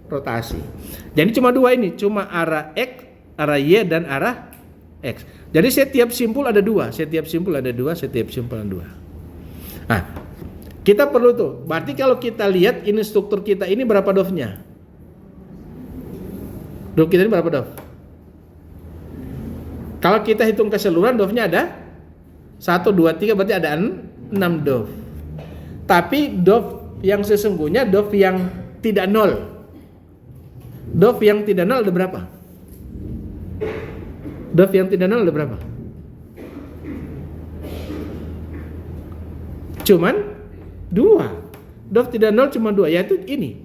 rotasi. Jadi cuma 2 ini, cuma arah X, arah Y dan arah X. Jadi setiap simpul ada 2, setiap simpul ada 2, setiap simpul ada 2. Nah, kita perlu tuh. Berarti kalau kita lihat ini struktur kita ini berapa DOF-nya? DOF kita ini berapa DOF? Kalau kita hitung keseluruhan DOF-nya ada 1, 2, 3 berarti ada 6 DOF. Tapi DOF yang sesungguhnya DOF yang tidak nol. DOF yang tidak nol ada berapa? DOF yang tidak nol ada berapa? Cuman 2. DOF tidak nol cuma 2, yaitu ini.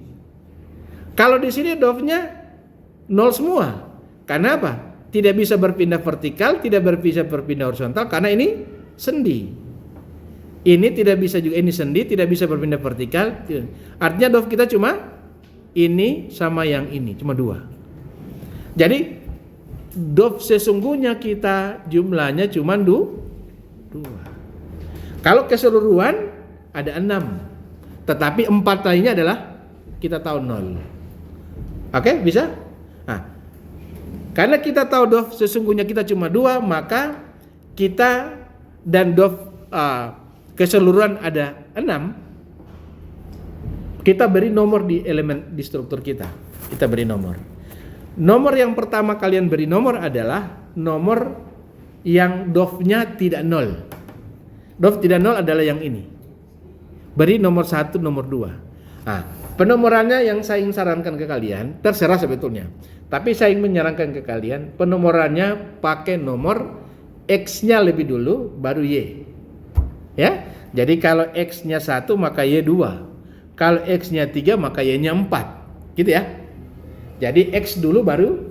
Kalau di sini DOF-nya nol semua. Karena apa? Tidak bisa berpindah vertikal, tidak bisa berpindah horizontal karena ini sendi. Ini tidak bisa juga, ini sendi tidak bisa berpindah vertikal. Artinya DOF kita cuma ini sama yang ini, cuma 2. Jadi DOF sesungguhnya kita jumlahnya cuma 2. Kalau keseluruhan ada 6. Tetapi 4 lainnya adalah kita tahu 0. Oke, bisa? Nah, karena kita tahu DOF sesungguhnya kita cuma 2, maka kita dan DOF keseluruhan ada 6. Kita beri nomor di elemen di struktur kita. Kita beri nomor. Nomor yang pertama kalian beri nomor adalah nomor yang DOF-nya tidak 0. DOF tidak 0 adalah yang ini. Beri nomor 1, nomor 2. Nah, penomorannya yang saya ingin sarankan ke kalian, terserah sebetulnya. Tapi saya ingin menyarankan ke kalian, penomorannya pakai nomor X-nya lebih dulu, baru Y. Ya, jadi kalau X-nya 1 maka Y 2. Kalau X-nya 3 maka Y-nya 4. Gitu ya. Jadi X dulu baru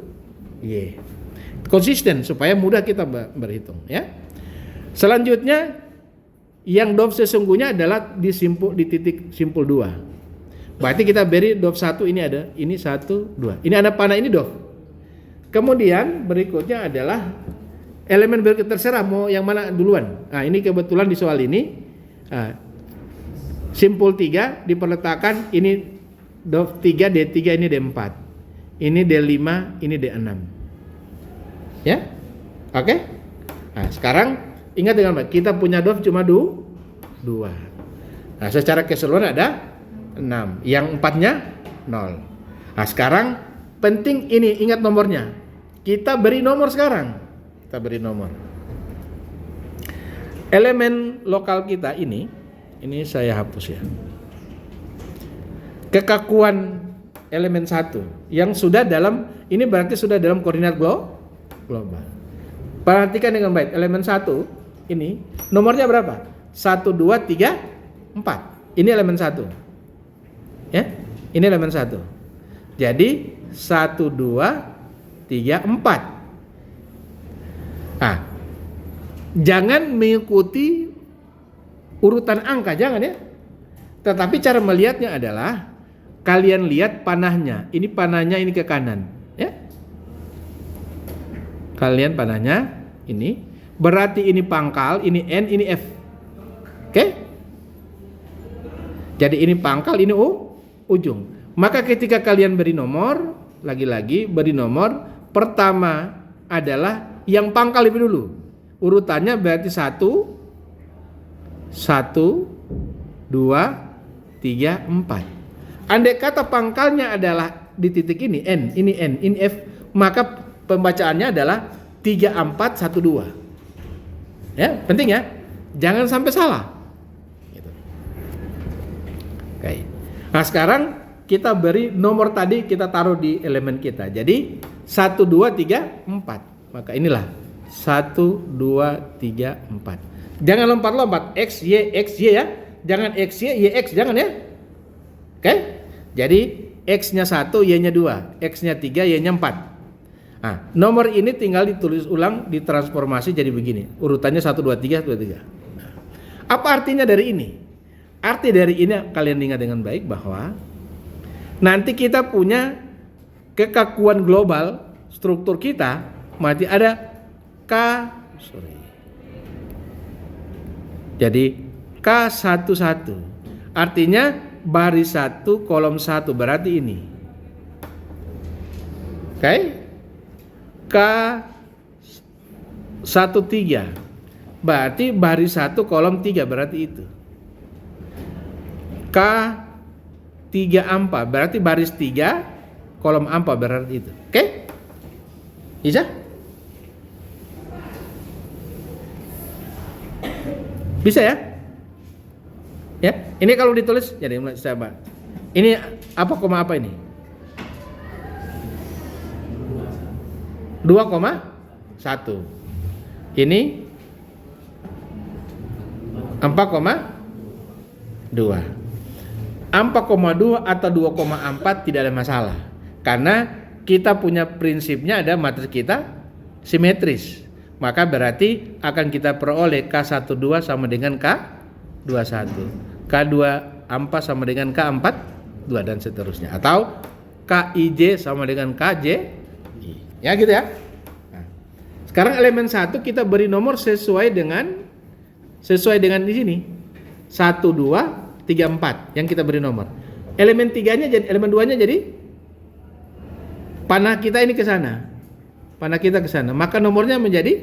Y. Konsisten supaya mudah kita berhitung ya. Selanjutnya yang DOF sesungguhnya adalah di titik simpul 2. Berarti kita beri DOF 1 ini ada, ini 1, 2. Ini ada panah ini DOF. Kemudian berikutnya adalah elemen berikut, terserah mau yang mana duluan. Nah, ini kebetulan di soal ini simpul 3 diperletakkan, ini DOF 3, D3, ini D4. Ini D5, ini D6. Ya? Oke? Nah, sekarang ingat dengan baik, kita punya DOF cuma 2. Nah, secara keseluruhan ada 6. Yang 4-nya 0. Nah, sekarang penting ini, ingat nomornya. Kita beri nomor sekarang. Kita beri nomor. Elemen lokal kita ini saya hapus ya. Kekakuan elemen 1 yang sudah dalam, ini berarti sudah dalam koordinat global. Perhatikan dengan baik, elemen 1 ini nomornya berapa? 1, 2, 3, 4. Ini elemen 1. Ya, ini elemen 1. Jadi 1, 2, 3, 4. Nah, jangan mengikuti urutan angka, jangan ya. Tetapi cara melihatnya adalah kalian lihat panahnya. Ini panahnya ini ke kanan, ya. Kalian panahnya ini, berarti ini pangkal, ini N, ini F. Oke? Jadi ini pangkal, ini ujung. Maka ketika kalian beri nomor, lagi-lagi beri nomor, pertama adalah yang pangkal lebih dulu. Urutannya berarti 1, 2, 3, 4. Andai kata pangkalnya adalah di titik ini N, ini F, maka pembacaannya adalah 3, 4, 1, 2. Ya, penting ya. Jangan sampai salah. Gitu. Oke. Nah, sekarang kita beri nomor tadi, kita taruh di elemen kita. Jadi 1, 2, 3, 4. Maka inilah 1, 2, 3, 4. Jangan lompat-lompat X, Y ya. Jangan X, Y, X, jangan ya. Oke? Jadi X-nya 1, Y-nya 2, X-nya 3, Y-nya 4. Nah, nomor ini tinggal ditulis ulang, ditransformasi jadi begini. Urutannya 1, 2, 3, 1, 2, 3. Apa artinya dari ini? Arti dari ini kalian ingat dengan baik bahwa nanti kita punya kekakuan global struktur kita, berarti ada jadi K11. Artinya baris 1 kolom 1 berarti ini. Oke? K13 berarti baris 1 kolom 3 berarti itu. K34 berarti baris 3 kolom 4 berarti itu. Oke? Bisa? Bisa ya? Ya, ini kalau ditulis jadi sahabat. Ini apa koma apa ini? 2,1. Ini 4,2. 4,2 atau 2,4 tidak ada masalah. Karena kita punya prinsipnya ada matriks kita simetris. Maka berarti akan kita peroleh K12 sama dengan K13. 21. K2 A4 sama dengan K4 2 dan seterusnya. Atau KIJ sama dengan KJ. Ya gitu ya. Nah, sekarang elemen 1 kita beri nomor sesuai dengan di sini. 1 2 3 4 yang kita beri nomor. Elemen 3-nya jadi elemen 2-nya jadi panah kita ini ke sana. Panah kita ke sana. Maka nomornya menjadi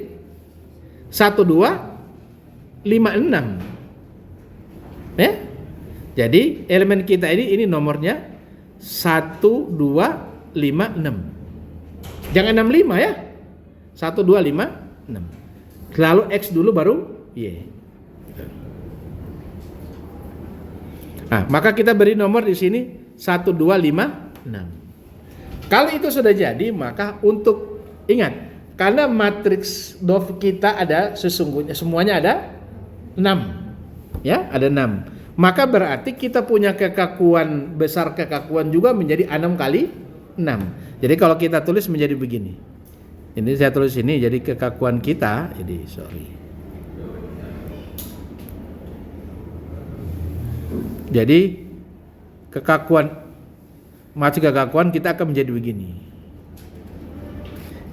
1 2 5 6. Ya. Jadi elemen kita ini nomornya 1 2 5 6. Jangan 65 ya. 1 2 5 6. Lalu X dulu baru Y. Nah, maka kita beri nomor di sini 1 2 5 6. Kalau itu sudah jadi, maka untuk ingat, karena matriks DOF kita ada sesungguhnya semuanya ada 6. Ya, ada 6. Maka berarti kita punya kekakuan besar kekakuan juga menjadi 6 kali 6. Jadi kalau kita tulis menjadi begini. Ini saya tulis ini jadi kekakuan kita, Jadi matriks kekakuan kita akan menjadi begini.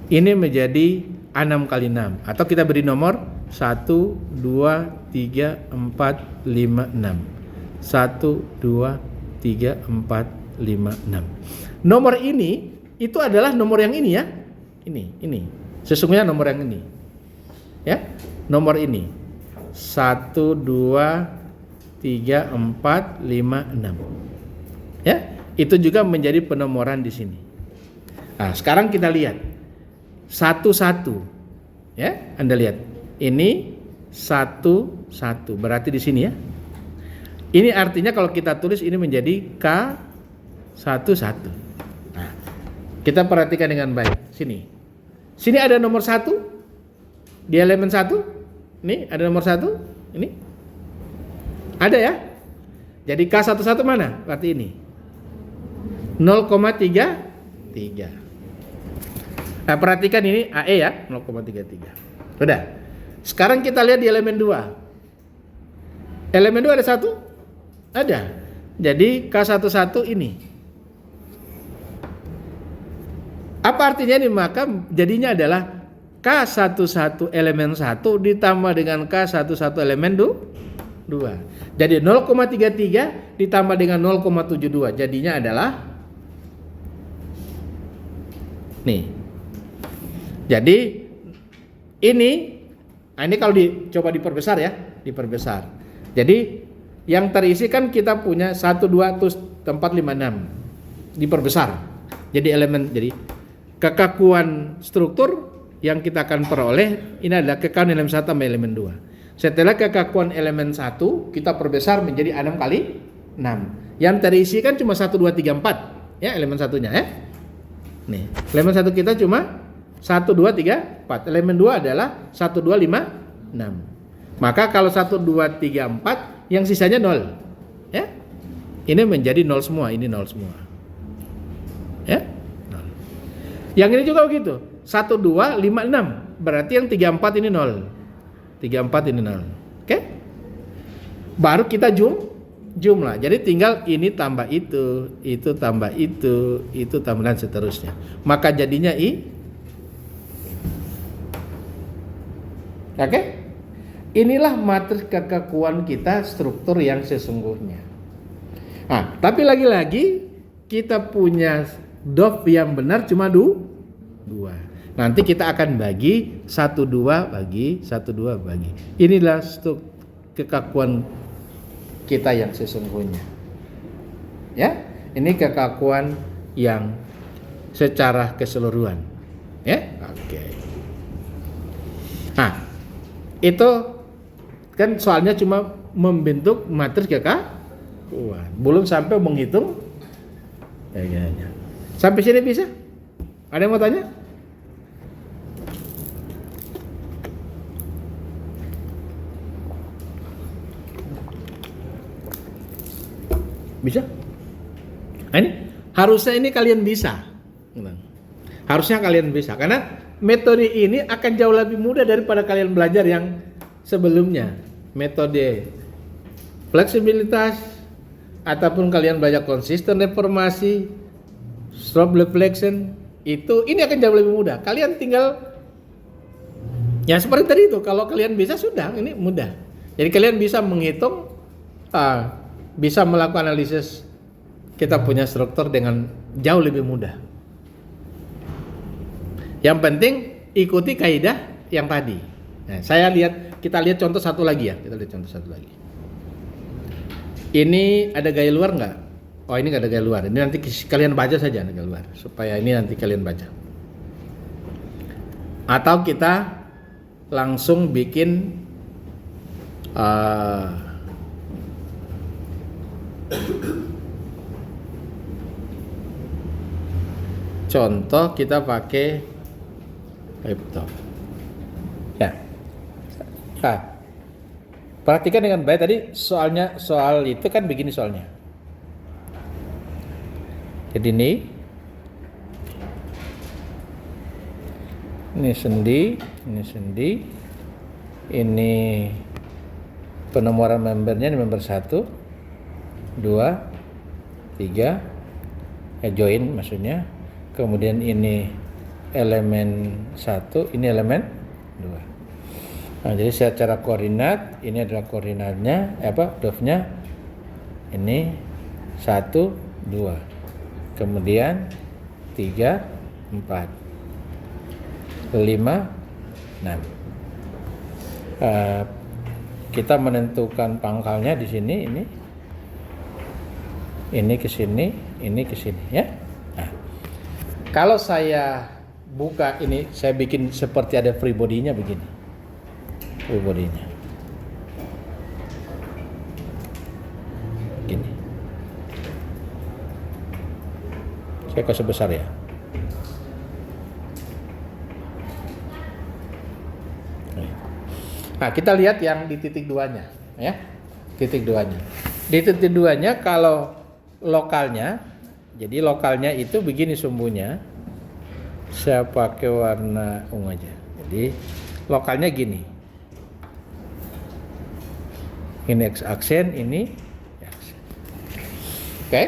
Ini menjadi 6 kali 6 atau kita beri nomor 1 2 3 4 5 6. 1 2 3 4 5 6. Nomor ini itu adalah nomor yang ini ya. Ini. Sesungguhnya nomor yang ini. Ya. Nomor ini. 1 2 3 4 5 6. Ya, itu juga menjadi penomoran di sini. Nah, sekarang kita lihat 1 1. Ya, Anda lihat. Ini 1 1. Berarti di sini ya. Ini artinya kalau kita tulis ini menjadi K 1 1. Nah, kita perhatikan dengan baik. Sini ada nomor 1 di elemen 1. Ini ada nomor 1. Ini ada ya. Jadi K11 mana? Berarti ini 0,33. Nah, perhatikan ini AE ya, 0,33. Sudah. Sekarang kita lihat di elemen 2. Elemen 2 ada 1? Ada. Jadi K11 ini. Apa artinya ini? Maka jadinya adalah K11 elemen 1 ditambah dengan K11 elemen 2. Jadi 0,33 ditambah dengan 0,72. Jadinya adalah nih. Jadi ini kalau coba diperbesar ya, diperbesar. Jadi yang terisi kan kita punya 1 2 terus 4 5 6. Diperbesar. Jadi kekakuan struktur yang kita akan peroleh ini adalah kekakuan elemen 1 sama elemen 2. Setelah kekakuan elemen 1 kita perbesar menjadi 6 kali 6. Yang terisi kan cuma 1 2 3 4 ya elemen satunya ya. Nih, elemen 1 kita cuma 1 2 3 4. Elemen 2 adalah 1 2 5 6. Maka kalau 1 2 3 4 yang sisanya 0. Ya. Ini menjadi 0 semua, ini 0 semua. Ya? 0. Yang ini juga begitu. 1 2 5 6. Berarti yang 3 4 ini 0. 34 ini 0. Oke? Baru kita jumlah. Jadi tinggal ini tambah itu tambah itu tambah dan seterusnya. Maka jadinya Oke? Inilah matriks kekakuan kita struktur yang sesungguhnya. Nah, tapi lagi-lagi kita punya DOF yang benar cuma 2. Nanti kita akan bagi 1 2 bagi 1 2 bagi. Inilah kekakuan kita yang sesungguhnya. Ya, ini kekakuan yang secara keseluruhan. Ya, oke. Nah, itu kan soalnya cuma membentuk matriks kekakuan. Belum sampai menghitung. Ya. Sampai sini bisa? Ada yang mau tanya? Bisa? Nah, harusnya kalian bisa. Harusnya kalian bisa karena metode ini akan jauh lebih mudah daripada kalian belajar yang sebelumnya. Metode fleksibilitas, ataupun kalian belajar konsisten deformasi, strobe deflection, itu ini akan jauh lebih mudah. Kalian tinggal ya seperti tadi itu, kalau kalian bisa sudah, ini mudah. Jadi kalian bisa menghitung, bisa melakukan analisis kita punya struktur dengan jauh lebih mudah. Yang penting ikuti kaidah yang tadi. Nah, kita lihat contoh satu lagi ya. Kita lihat contoh satu lagi. Ini ada gaya luar nggak? Oh, ini nggak ada gaya luar. Ini nanti kalian baca saja ada gaya luar, supaya ini nanti kalian baca. Atau kita langsung bikin contoh, kita pakai laptop. Ya. Perhatikan dengan baik tadi soal itu kan begini soalnya. Jadi ini sendi, ini penomoran membernya, ini member 1, 2, 3, join maksudnya. Kemudian ini elemen 1, ini elemen 2. Nah, jadi secara koordinat ini adalah koordinatnya dovnya ini 1, 2, kemudian 3, 4, 5, 6. Kita menentukan pangkalnya di sini, ini ke sini, ini ke sini ya. Nah, kalau saya buka ini, saya bikin seperti ada free body-nya begini. Free body-nya. Gini. Saya kasih besar ya. Nah, kita lihat yang di titik 2-nya ya. Titik 2-nya. Di titik 2-nya kalau lokalnya, jadi lokalnya itu begini sumbunya. Saya pakai warna ungu aja. Jadi lokalnya gini. Ini X aksen, ini aksen. Oke.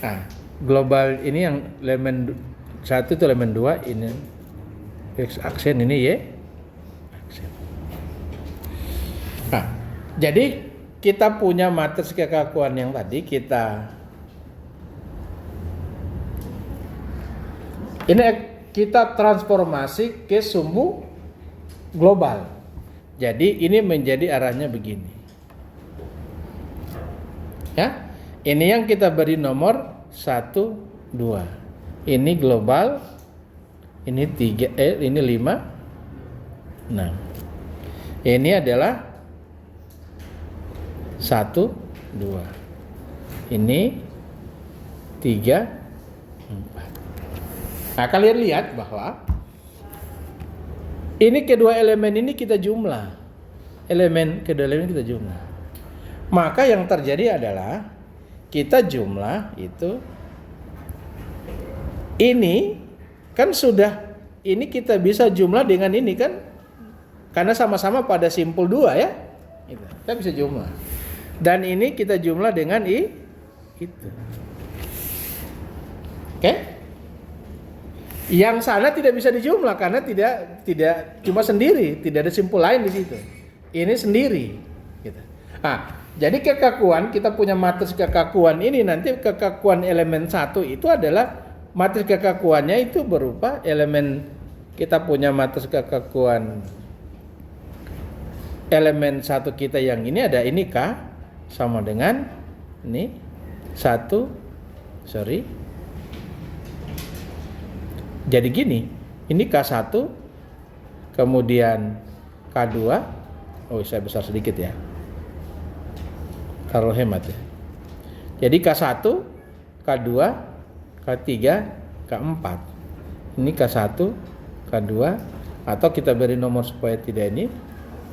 Nah, global ini yang elemen 1 itu elemen 2, ini X aksen, ini Y aksen. Nah, jadi kita punya matriks kekakuan yang tadi kita transformasi ke sumbu global. Jadi ini menjadi arahnya begini. Ya, ini yang kita beri nomor 1, 2. Ini global, ini 3, ini 5, 6. Ini adalah 1, 2. Ini 3, 4. Nah, kalian lihat bahwa ini kedua elemen ini kita jumlah. Kedua elemen kita jumlah. Maka yang terjadi adalah kita jumlah itu ini kan sudah, ini kita bisa jumlah dengan ini kan, karena sama-sama pada simpul 2 ya. Kita bisa jumlah. Dan ini kita jumlah dengan itu. Oke? Yang sana tidak bisa dijumlah karena tidak cuma sendiri, tidak ada simpul lain di situ. Ini sendiri. Gitu. Nah, jadi kekakuan, kita punya matriks kekakuan ini, nanti kekakuan elemen 1 itu adalah matriks kekakuannya itu berupa elemen, kita punya matriks kekakuan elemen 1 kita yang ini ada ini K sama dengan ini 1, jadi gini, ini K1, kemudian K2, saya besar sedikit ya. Kalau hemat ya. Jadi K1, K2, K3, K4. Ini K1, K2, atau kita beri nomor supaya tidak ini.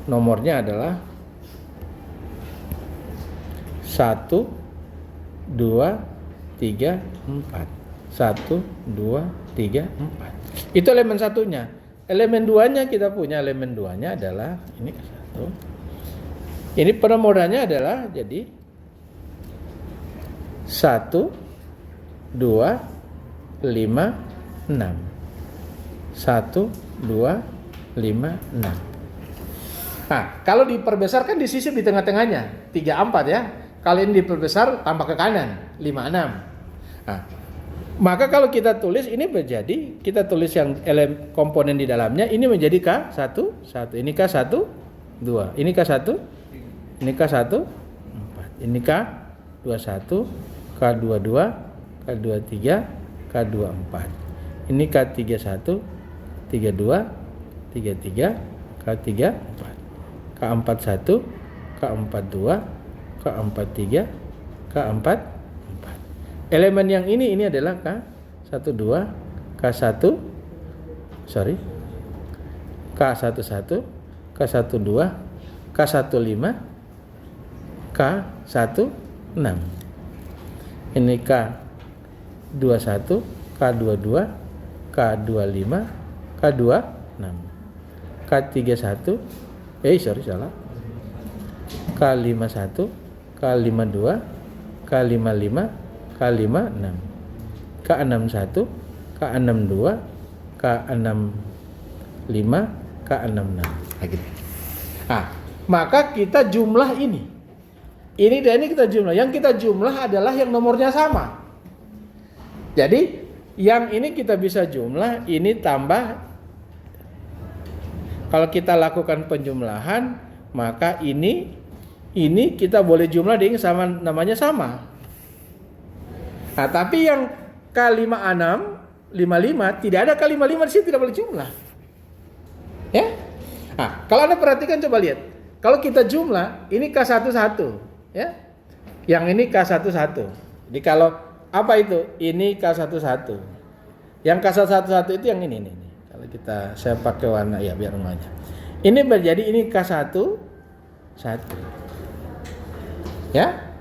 Nomornya adalah 1, 2, 3, 4. 1, 2, 3, 4. Itu elemen 1-nya. Elemen 2-nya kita punya elemen 2-nya adalah ini K1. Ini penomorannya adalah jadi 1, 2, 5, 6. 1, 2, 5, 6. Nah, kalau diperbesarkan di sisi di tengah-tengahnya 3, 4 ya. Kalau ini diperbesar tambah ke kanan 5, 6. Nah, maka kalau kita tulis ini menjadi, kita tulis yang komponen di dalamnya ini menjadi K1, 1. Ini K1, 2. Ini K1, ini K1, 4. Ini K21, K22, K23, K24. Ini K31, 32, 33, K34. K41, K42, K43, K44. Elemen yang ini adalah K12, K1, K11, K12, K15, K16. Ini K21, K22, K25, K26. K31, salah. K51, K52, K55, K56, K61, K62, K65, K66. Nah, maka kita jumlah ini. Ini dan ini kita jumlah. Yang kita jumlah adalah yang nomornya sama. Jadi yang ini kita bisa jumlah, ini tambah. Kalau kita lakukan penjumlahan, maka ini kita boleh jumlah dengan sama, namanya sama. Nah, tapi yang K56, 55 tidak ada K55 di sini, tidak boleh jumlah. Ya? Nah, kalau Anda perhatikan coba lihat. Kalau kita jumlah, ini K11, ya. Yang ini K11. Jadi kalau apa itu? Ini K11. Yang K11 itu yang ini. Kalau saya pakai warna ya biar rumahnya. Ini menjadi ini K1, 1. Ya?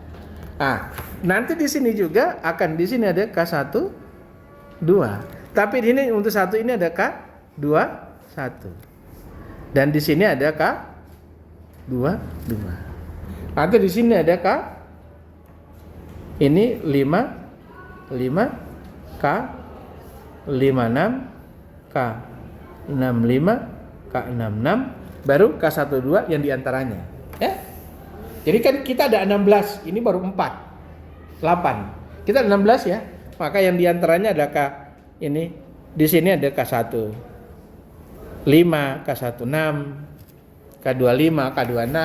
Ah, nanti di sini juga akan di sini ada K1, 2. Tapi di sini untuk 1 ini ada K2, 1. Dan di sini ada K2, 2. Nanti di sini ada ini 5, K56, K65, K66, baru K12 yang diantaranya. Ya? Jadi kan kita ada 16, ini baru 4, 8. Kita ada 16 ya, maka yang diantaranya ada ini, di sini ada K1, 5, K16, K25, K26,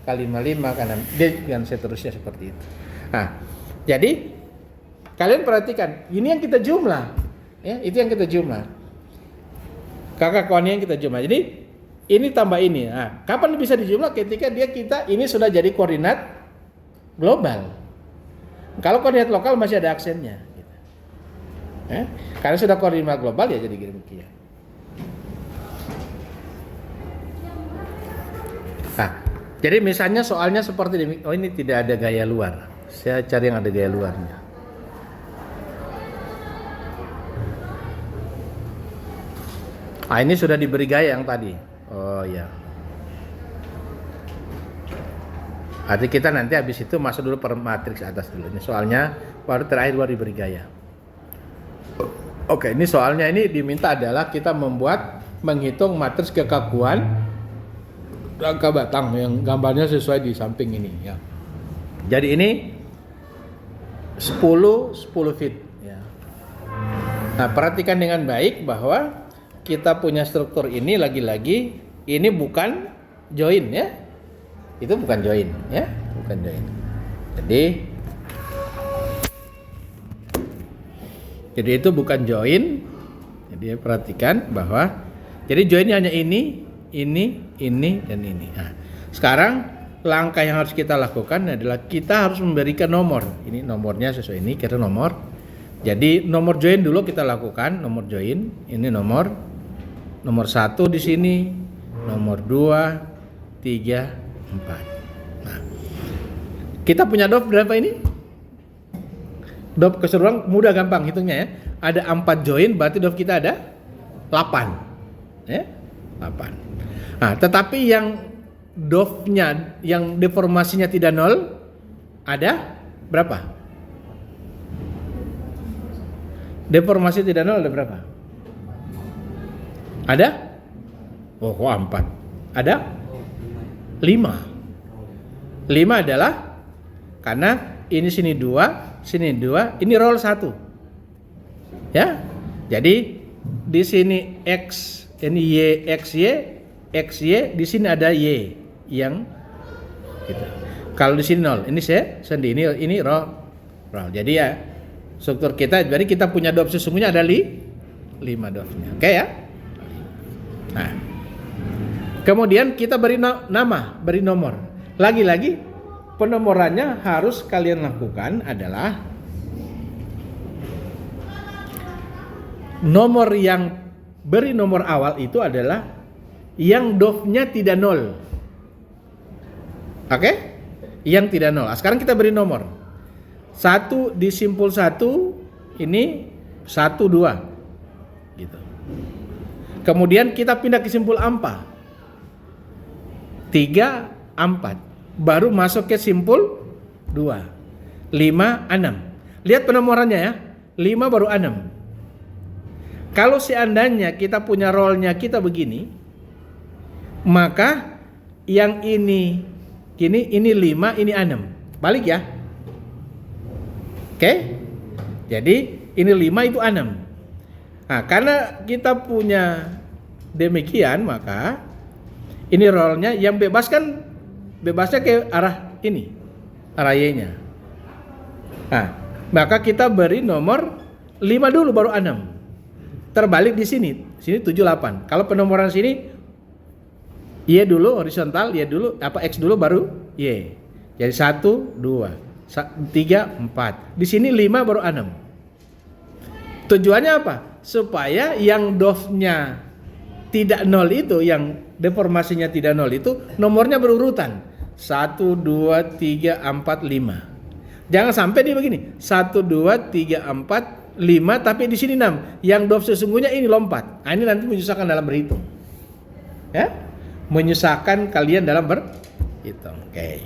K55, K6, dan seterusnya seperti itu. Nah, jadi kalian perhatikan, ini yang kita jumlah, ya, itu yang kita jumlah. Kakak kawannya yang kita jumlah. Jadi ini tambah ini. Nah, kapan bisa dijumlah? Ketika kita ini sudah jadi koordinat global. Kalau koordinat lokal masih ada aksennya. Gitu. Karena sudah koordinat global ya jadi demikian. Nah, jadi misalnya soalnya seperti ini. Oh, ini tidak ada gaya luar. Saya cari yang ada gaya luarnya. Ah, ini sudah diberi gaya yang tadi. Oh ya. Arti kita nanti habis itu masuk dulu per matriks atas dulu. Ini soalnya baru terakhir baru diberi gaya. Oke, ini soalnya ini diminta adalah kita menghitung matriks kekakuan rangka batang yang gambarnya sesuai di samping ini ya. Jadi ini 10 feet ya. Nah, perhatikan dengan baik bahwa kita punya struktur ini lagi-lagi ini bukan join ya. Itu bukan join ya, bukan join. Jadi itu bukan join. Jadi perhatikan bahwa jadi joinnya hanya ini, dan ini. Nah, sekarang langkah yang harus kita lakukan adalah kita harus memberikan nomor. Ini nomornya sesuai ini, kira nomor. Jadi nomor join dulu kita lakukan, nomor join. Ini nomor 1 di sini, nomor 2, 3, 4. Nah, kita punya DOF berapa ini? DOF keseluruhan mudah gampang hitungnya ya. Ada 4 join, berarti DOF kita ada 8. Ya, 8. Nah, tetapi yang DOF-nya yang deformasinya tidak nol ada berapa? Deformasi tidak nol ada berapa? Ada? Oh, kok 4? Ada? 5. 5 adalah karena ini sini 2, sini 2, ini roll 1. Ya. Jadi di sini X, ini Y, XY, di sini ada Y yang gitu. Kalau di sini 0, ini sendi, ini roll. Jadi ya struktur kita, jadi kita punya DOF sesungguhnya ada 5 DOF-nya. Oke ya? Nah, kemudian kita beri nama, beri nomor. Lagi-lagi penomorannya harus kalian lakukan adalah nomor yang beri nomor awal itu adalah yang DOF-nya tidak nol. Oke? Yang tidak nol. Sekarang kita beri nomor. 1 disimpul 1 ini 1, 2 gitu. Kemudian kita pindah ke simpul AMPA 3, 4 baru masuk ke simpul 2 5, 6. Lihat penomorannya ya, 5 baru 6. Kalau seandainya kita punya rollnya kita begini, maka yang ini 5, ini 6. Balik ya. Oke? Jadi ini 5 itu 6. Nah, karena kita punya demikian, maka ini rollnya yang bebasnya ke arah ini, arah Y-nya. Nah, maka kita beri nomor 5 dulu baru 6. Terbalik di sini 7, 8. Kalau penomoran sini Y dulu horizontal, Y dulu X dulu baru Y. Jadi 1, 2, 3, 4. Di sini 5 baru 6. Tujuannya apa? Supaya yang DOF-nya tidak nol itu, yang deformasinya tidak nol itu nomornya berurutan 1, 2, 3, 4, 5. Jangan sampai dia begini 1, 2, 3, 4, 5 tapi di sini 6. Yang DOF sesungguhnya ini lompat. Nah, ini nanti menyusahkan dalam berhitung. Ya? Menyusahkan kalian dalam berhitung. Oke.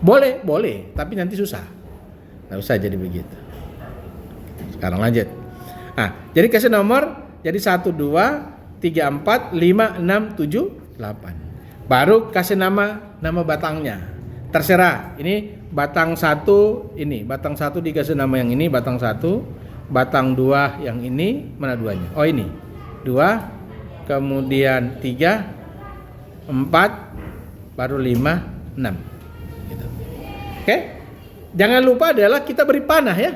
Boleh, tapi nanti susah. Nggak usah jadi begitu. Sekarang lanjut. Nah, jadi kasih nomor jadi 1, 2, 3, 4, 5, 6, 7, 8. Baru kasih nama batangnya. Terserah. Ini batang 1 ini, batang 1 dikasih nama yang ini, batang 1, batang 2 yang ini, mana duanya? Oh ini. 2, kemudian 3, 4, baru 5, 6. Gitu. Oke? Jangan lupa adalah kita beri panah ya.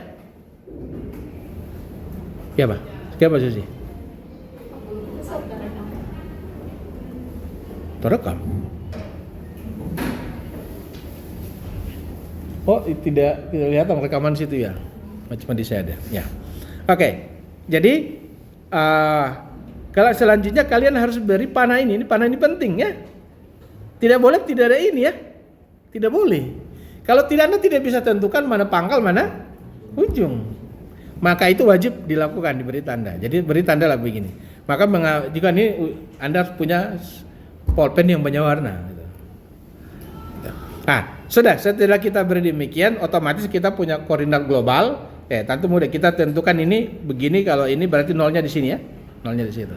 Siapa Susi? Terekam. Oh, tidak lihat rekaman situ ya. Cuma di saya ada. Ya. Oke. Jadi kalau selanjutnya kalian harus beri panah ini. Ini panah ini penting ya. Tidak boleh tidak ada ini ya. Tidak boleh. Kalau tidak, Anda tidak bisa tentukan mana pangkal mana ujung. Maka itu wajib dilakukan, diberi tanda. Jadi beri tanda lah begini. Maka jika ini Anda punya pulpen yang banyak warna. Gitu. Nah, sudah setelah kita beri demikian, otomatis kita punya koordinat global. Tentu mudah kita tentukan ini begini. Kalau ini berarti nolnya di sini ya, nolnya di situ.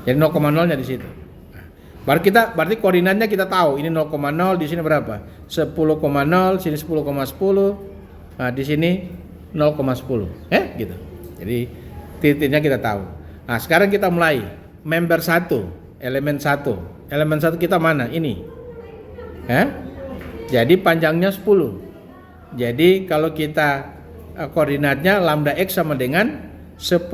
Jadi 0,0-nya di situ. Nah, berarti koordinatnya kita tahu. Ini 0,0, di sini berapa? 10,0, sini 10,10. Nah, di sini 0,10 gitu. Jadi titiknya kita tahu. Nah, sekarang kita mulai member 1, elemen 1. Elemen 1 kita mana? Ini. Jadi panjangnya 10. Jadi kalau kita koordinatnya lambda X sama dengan 10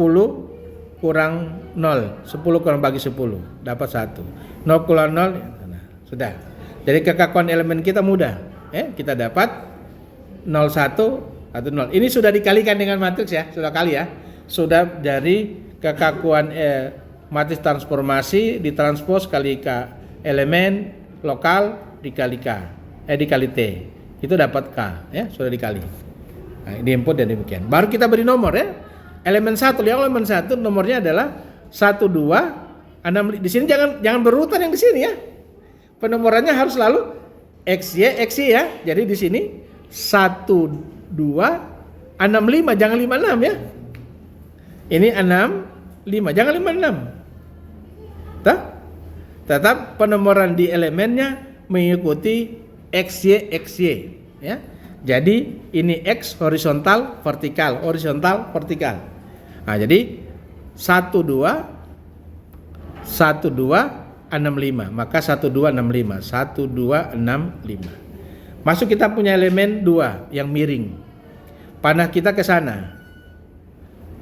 kurang 0. 10 kurang bagi 10 dapat 1. 0 kurang 0 nah, sudah. Jadi kekakuan elemen kita mudah. Kita dapat 01 atau 0. Ini sudah dikalikan dengan matriks ya, sudah kali ya. Sudah dari kekakuan matriks transformasi ditranspos kali K elemen lokal dikali K, dikali T. Itu dapat K ya, sudah dikali. Nah, di input dan demikian. Baru kita beri nomor ya. Elemen 1, yang elemen 1 nomornya adalah 1, 2, 6. Di sini jangan berurutan yang di sini ya. Penomorannya harus selalu XY ya. Jadi di sini 1 2 6 5, jangan 56 ya. Ini 6 5, jangan 56. Tetap penomoran di elemennya mengikuti XY ya. Jadi ini X horizontal vertikal. Nah, jadi 1 2 65, maka 1265, 1265. Masuk kita punya elemen 2 yang miring. Panah kita ke sana.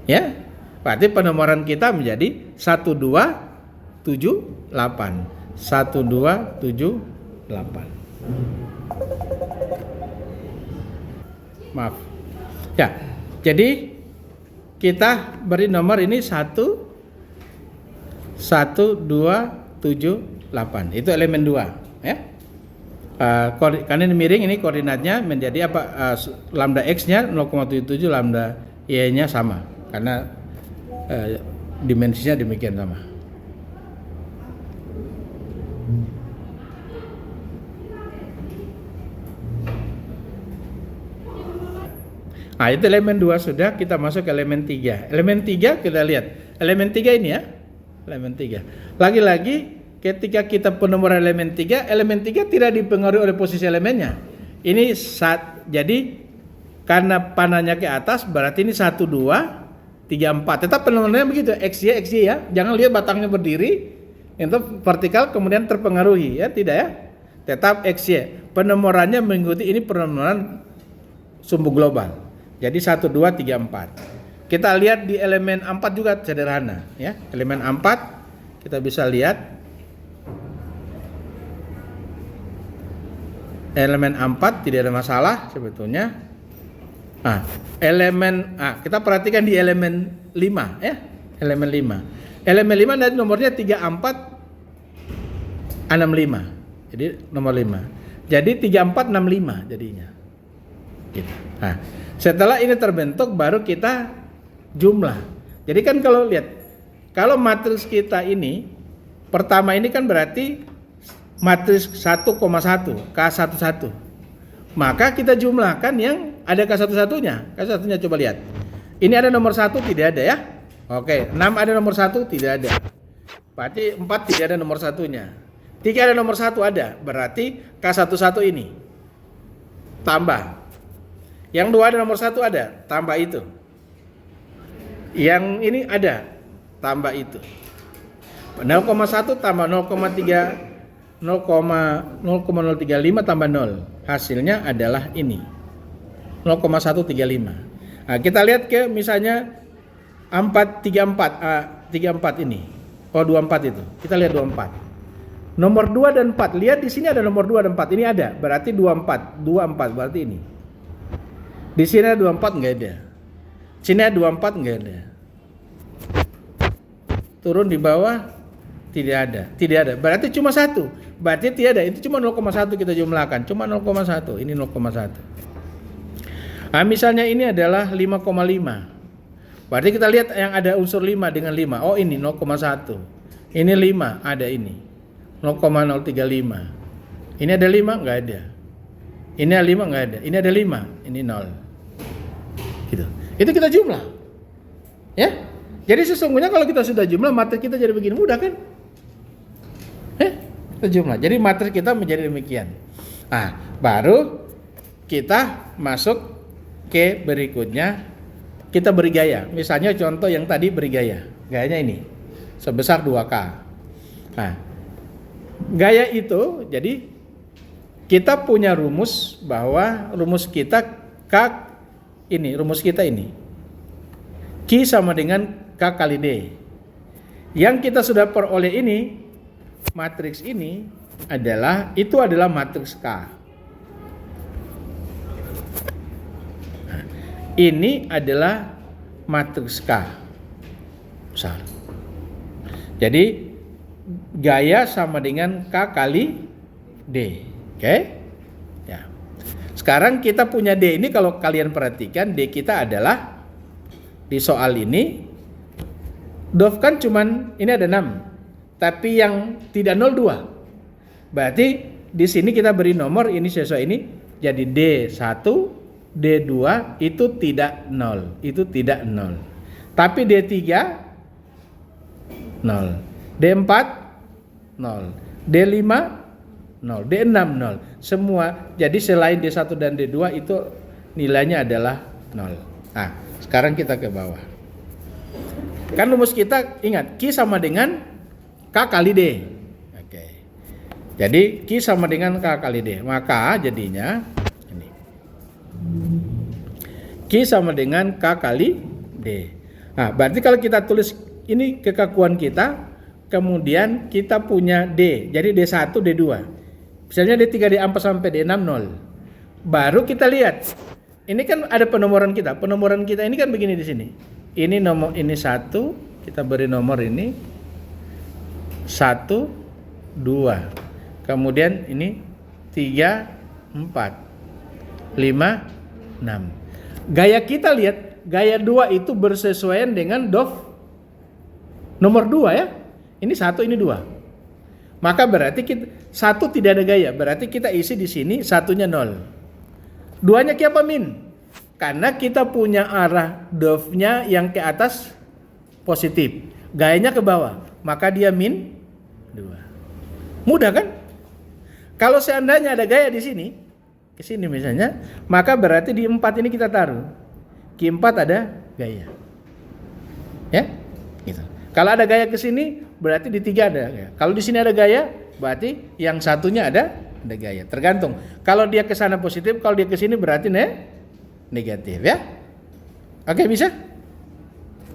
Ya. Berarti penomoran kita menjadi 1278. 1278. Maaf. Ya. Jadi kita beri nomor ini 1278. Itu elemen 2 ya. Karena ini miring, ini koordinatnya menjadi apa? Lambda X-nya 0,77, lambda Y-nya sama. Karena dimensinya demikian sama. Nah, itu elemen 2 sudah, kita masuk ke elemen 3. Elemen 3 kita lihat. Elemen 3 ini ya. Elemen 3. Lagi-lagi ketika kita penomoran elemen 3 tidak dipengaruhi oleh posisi elemennya. Ini jadi karena panahnya ke atas berarti ini 1 2 3 4. Tetap penomorannya begitu, XY ya. Jangan lihat batangnya berdiri itu vertikal kemudian terpengaruhi ya, tidak ya. Tetap XY. Penomorannya mengikuti ini penomoran sumbu global. Jadi 1 2 3 4. Kita lihat di elemen 4 juga sederhana ya. Elemen 4 kita bisa lihat elemen 4 tidak ada masalah sebetulnya. Kita perhatikan di elemen 5 ya. Elemen 5. Elemen 5 dari nomornya 3465. Jadi nomor 5. Jadi 3465 jadinya. Gitu. Nah, setelah ini terbentuk baru kita jumlah. Jadi kan kalau lihat, kalau matriks kita ini pertama ini kan berarti matriks 1,1 K11. Maka kita jumlahkan yang ada K11-nya. K11-nya coba lihat. Ini ada nomor 1 tidak ada ya? Oke, 6 ada nomor 1 tidak ada. Berarti 4 tidak ada nomor 1-nya. 3 ada nomor 1 ada. Berarti K11 ini tambah. Yang 2 ada nomor 1 ada, tambah itu. Yang ini ada, tambah itu. 0,1 tambah 0,035 tambah 0. Hasilnya adalah ini. 0,135. Nah, kita lihat ke misalnya 34 ini. 24 itu. Kita lihat 24. Nomor 2 dan 4. Lihat di sini ada nomor 2 dan 4. Ini ada, berarti 24. 24 berarti ini. Di sini ada 24 enggak ada. Sini ada 24 enggak ada. Turun di bawah tidak ada. Berarti cuma 1. Berarti tidak ada. Itu cuma 0,1 kita jumlahkan. Cuma 0,1. Ini 0,1. Nah, misalnya ini adalah 5,5. Berarti kita lihat yang ada unsur 5 dengan 5. Oh, ini 0,1. Ini 5 ada ini. 0,035. Ini ada 5 enggak ada. Ini ada 5 enggak ada. Ini ada 5. Ini 0. Gitu. Itu kita jumlah. Ya. Jadi sesungguhnya kalau kita sudah jumlah, materi kita jadi begini, mudah kan? Kita jumlah. Jadi materi kita menjadi demikian. Nah, baru kita masuk ke berikutnya. Kita beri gaya. Misalnya contoh yang tadi beri gaya. Gayanya ini. Sebesar 2K. Nah, gaya itu jadi kita punya rumus bahwa rumus kita K ini, rumus kita ini. Q sama dengan K kali D. Yang kita sudah peroleh ini, matriks ini itu adalah matriks K. Nah, ini adalah matriks K. Besar. Jadi gaya sama dengan K kali D. Oke? Ya. Sekarang kita punya D ini, kalau kalian perhatikan D kita adalah di soal ini DOF kan cuman ini ada 6. Tapi yang tidak 0 2. Berarti di sini kita beri nomor ini sesuai ini. Jadi D1, D2 itu tidak 0. Itu tidak 0. Tapi D3 0. D4 0. D5 0. D6 0. Semua. Jadi selain D1 dan D2 itu nilainya adalah 0. Nah, sekarang kita ke bawah. Kan rumus kita ingat Q sama dengan K kali D. Oke. Jadi Q sama dengan K kali D. Maka jadinya ini. Q sama dengan K kali D. Nah, berarti kalau kita tulis ini kekakuan kita, kemudian kita punya D. Jadi D1, D2. Misalnya D3, D4 sampai D6 0. Baru kita lihat. Ini kan ada penomoran kita. Penomoran kita ini kan begini di sini. Ini nomor ini 1, kita beri nomor ini 1 2. Kemudian ini 3 4 5 6. Gaya kita lihat, gaya 2 itu bersesuaian dengan DOF nomor 2 ya. Ini 1, ini 2. Maka berarti kita 1 tidak ada gaya, berarti kita isi di sini satunya 0. 2-nya apa min? Karena kita punya arah DOF-nya yang ke atas positif, gayanya ke bawah, maka dia min 2. Mudah kan? Kalau seandainya ada gaya di sini, ke sini misalnya, maka berarti di 4 ini kita taruh. Q4 ada gaya. Ya? Gitu. Kalau ada gaya ke sini, berarti di 3 ada gaya. Kalau di sini ada gaya, berarti yang satunya ada gaya. Tergantung. Kalau dia ke sana positif, kalau dia ke sini berarti negatif ya. Oke, bisa?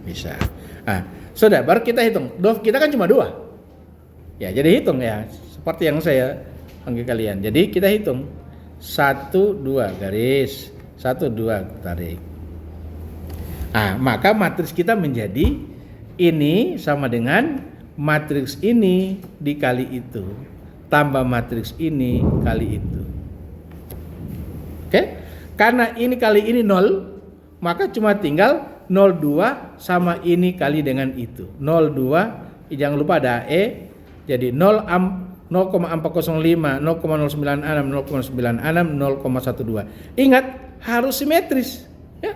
Bisa. Nah, sudah, baru kita hitung. DOF kita kan cuma 2. Ya, jadi hitung ya. Seperti yang saya panggil kalian. Jadi kita hitung. 1 2 garis. 1 2 tarik. Nah, maka matriks kita menjadi ini sama dengan matriks ini dikali itu tambah matriks ini kali itu. Oke? Karena ini kali ini 0, maka cuma tinggal 02 sama ini kali dengan itu. 02, jangan lupa ada E, jadi 0,405, 0,096, 0,96, 0,12. Ingat, harus simetris. Ya.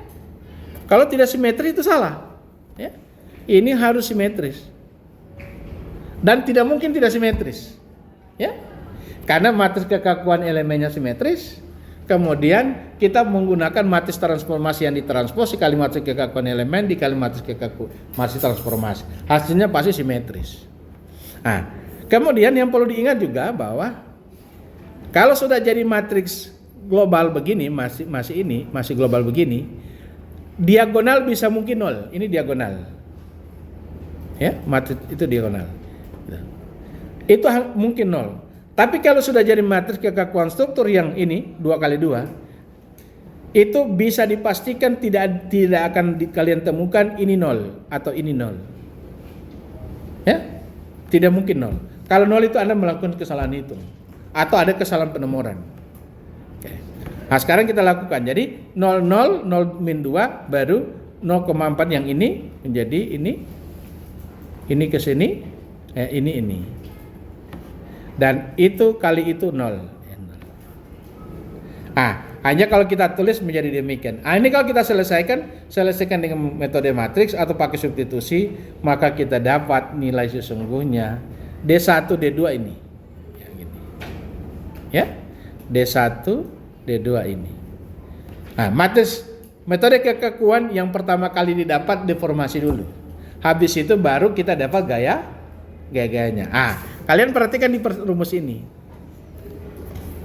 Kalau tidak simetris itu salah. Ya. Ini harus simetris. Dan tidak mungkin tidak simetris. Ya. Karena matriks kekakuan elemennya simetris. Kemudian kita menggunakan matriks transformasi yang ditranspos dikali matriks kekakuan elemen dikali matriks matriks transformasi. Hasilnya pasti simetris. Nah, kemudian yang perlu diingat juga bahwa kalau sudah jadi matriks global begini, masih global begini, diagonal bisa mungkin 0. Ini diagonal. Ya, matriks itu diagonal. Itu mungkin 0. Tapi kalau sudah jadi matriks kekakuan struktur yang ini 2 kali 2, itu bisa dipastikan tidak akan kalian temukan ini 0 atau ini 0. Ya? Tidak mungkin 0. Kalau 0 itu Anda melakukan kesalahan hitung atau ada kesalahan penomoran. Oke. Nah, sekarang kita lakukan. Jadi 0 0 0 min 2 baru 0,4 yang ini menjadi ini ke sini, ini. Dan itu kali itu 0. Hanya kalau kita tulis menjadi demikian. Ini kalau kita selesaikan dengan metode matriks atau pakai substitusi, maka kita dapat nilai sesungguhnya D1, D2 ini. Ya, gini. Ya. D1, D2 ini. Matriks metode kekakuan yang pertama kali didapat deformasi dulu. Habis itu baru kita dapat gaya-gayanya. Kalian perhatikan di rumus ini.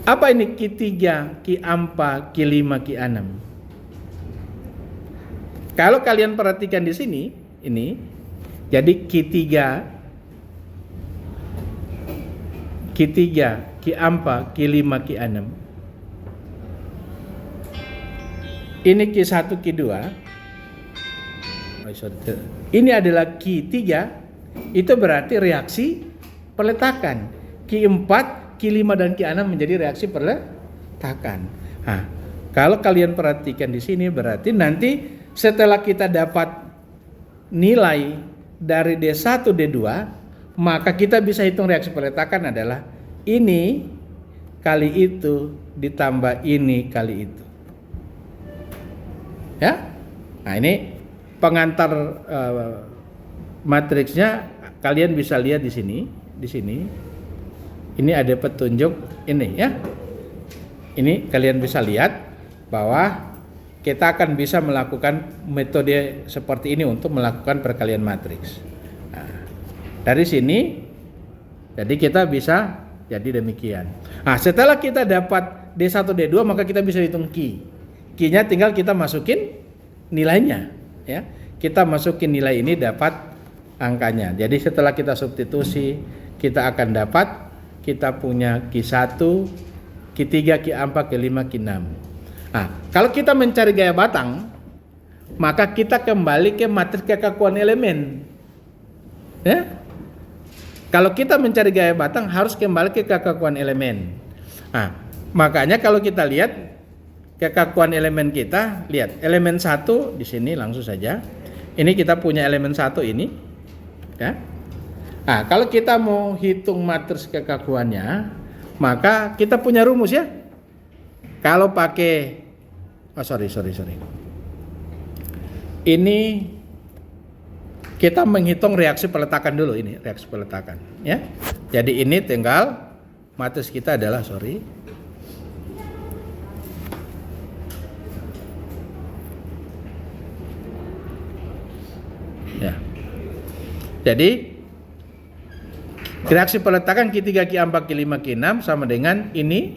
Apa ini Q3, Q4, Q5, Q6? Kalau kalian perhatikan di sini, ini jadi Q3, Q4, Q5, Q6. Ini Q1, Q2. Ini adalah Q3. Itu berarti reaksi peletakan. Q4, Q5 dan Q6 menjadi reaksi peletakan. Kalau kalian perhatikan di sini berarti nanti setelah kita dapat nilai dari D1, D2, maka kita bisa hitung reaksi peletakan adalah ini kali itu ditambah ini kali itu. Ya. Nah, ini pengantar matriksnya kalian bisa lihat di sini. Di sini. Ini ada petunjuk ini ya. Ini kalian bisa lihat bahwa kita akan bisa melakukan metode seperti ini untuk melakukan perkalian matriks. Nah, dari sini jadi kita bisa jadi demikian. Nah, setelah kita dapat D1 D2 maka kita bisa hitung Q. Q-nya tinggal kita masukin nilainya ya. Kita masukin nilai ini dapat angkanya. Jadi setelah kita substitusi kita akan dapat kita punya Q1, Q3, Q4, Q5, Q6. Nah, kalau kita mencari gaya batang, maka kita kembali ke matriks kekakuan elemen. Ya? Kalau kita mencari gaya batang harus kembali ke kekakuan elemen. Nah, makanya kalau kita lihat kekakuan elemen kita, lihat elemen 1 di sini langsung saja. Ini kita punya elemen 1 ini. Ya. Nah, kalau kita mau hitung matriks kekakuannya, maka kita punya rumus ya. Kalau pakai sorry. Ini kita menghitung reaksi peletakan dulu ini, reaksi peletakan ya. Jadi ini tinggal matriks kita adalah ya. Jadi reaksi peletakan Q3, Q4, Q5, Q6 sama dengan ini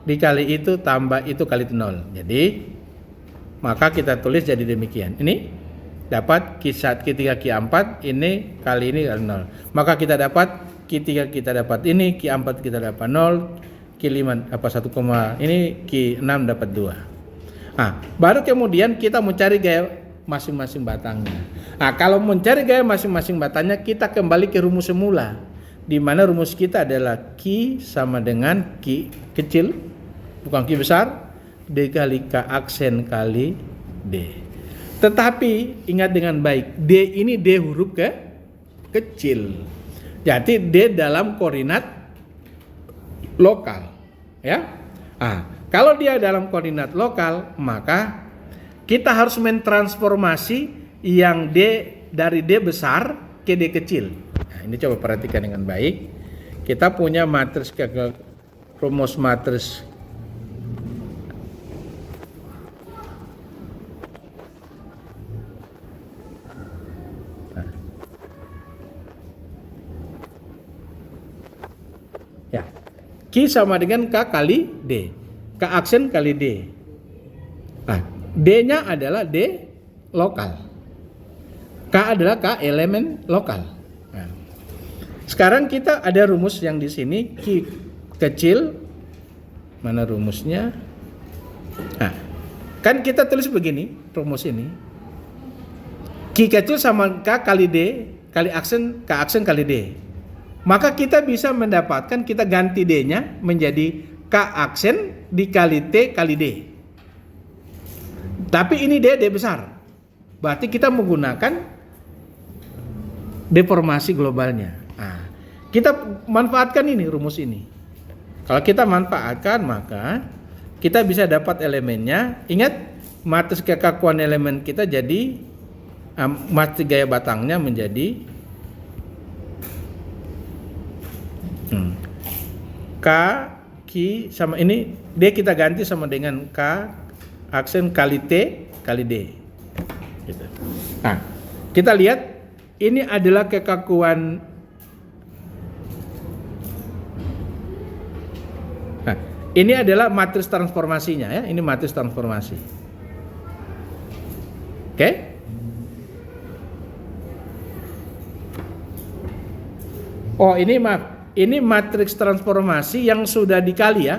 dikali itu tambah itu kali 0. Jadi maka kita tulis jadi demikian. Ini dapat Q3, Q4 ini kali 0. Maka kita dapat Q3 kita dapat ini, Q4 kita dapat 0, Q5 apa 1, ini Q6 dapat 2. Nah, baru kemudian kita mencari gaya masing-masing batangnya. Nah, kalau mencari gaya masing-masing batangnya kita kembali ke rumus semula. Di mana rumus kita adalah Q sama dengan Q kecil, bukan Q besar, D kali K aksen kali D. Tetapi ingat dengan baik, D ini D huruf kecil. Jadi D dalam koordinat lokal, ya. Kalau dia dalam koordinat lokal, maka kita harus mentransformasi yang D dari D besar ke D kecil. Nah, ini coba perhatikan dengan baik. Kita punya matriks rumus matriks ya. Q sama dengan K kali D. K aksen kali D. Nah, D-nya adalah D lokal. K adalah K elemen lokal. Nah, sekarang kita ada rumus yang di sini Q kecil. Mana rumusnya? Nah, kan kita tulis begini rumus ini. Q kecil sama K kali D kali aksen K aksen kali D. Maka kita bisa mendapatkan, kita ganti D-nya menjadi K aksen dikali T kali D. Tapi ini D besar. Berarti kita menggunakan deformasi globalnya. Nah, kita manfaatkan ini rumus ini. Kalau kita manfaatkan maka kita bisa dapat elemennya. Ingat matriks kekakuan elemen kita jadi matriks gaya batangnya menjadi K Q sama ini D kita ganti sama dengan K aksen kali T kali D. Gitu. Nah, kita lihat ini adalah kekakuan. Nah, ini adalah matriks transformasinya ya. Ini matriks transformasi. Oke? Oh, ini maaf. Ini matriks transformasi yang sudah dikali ya.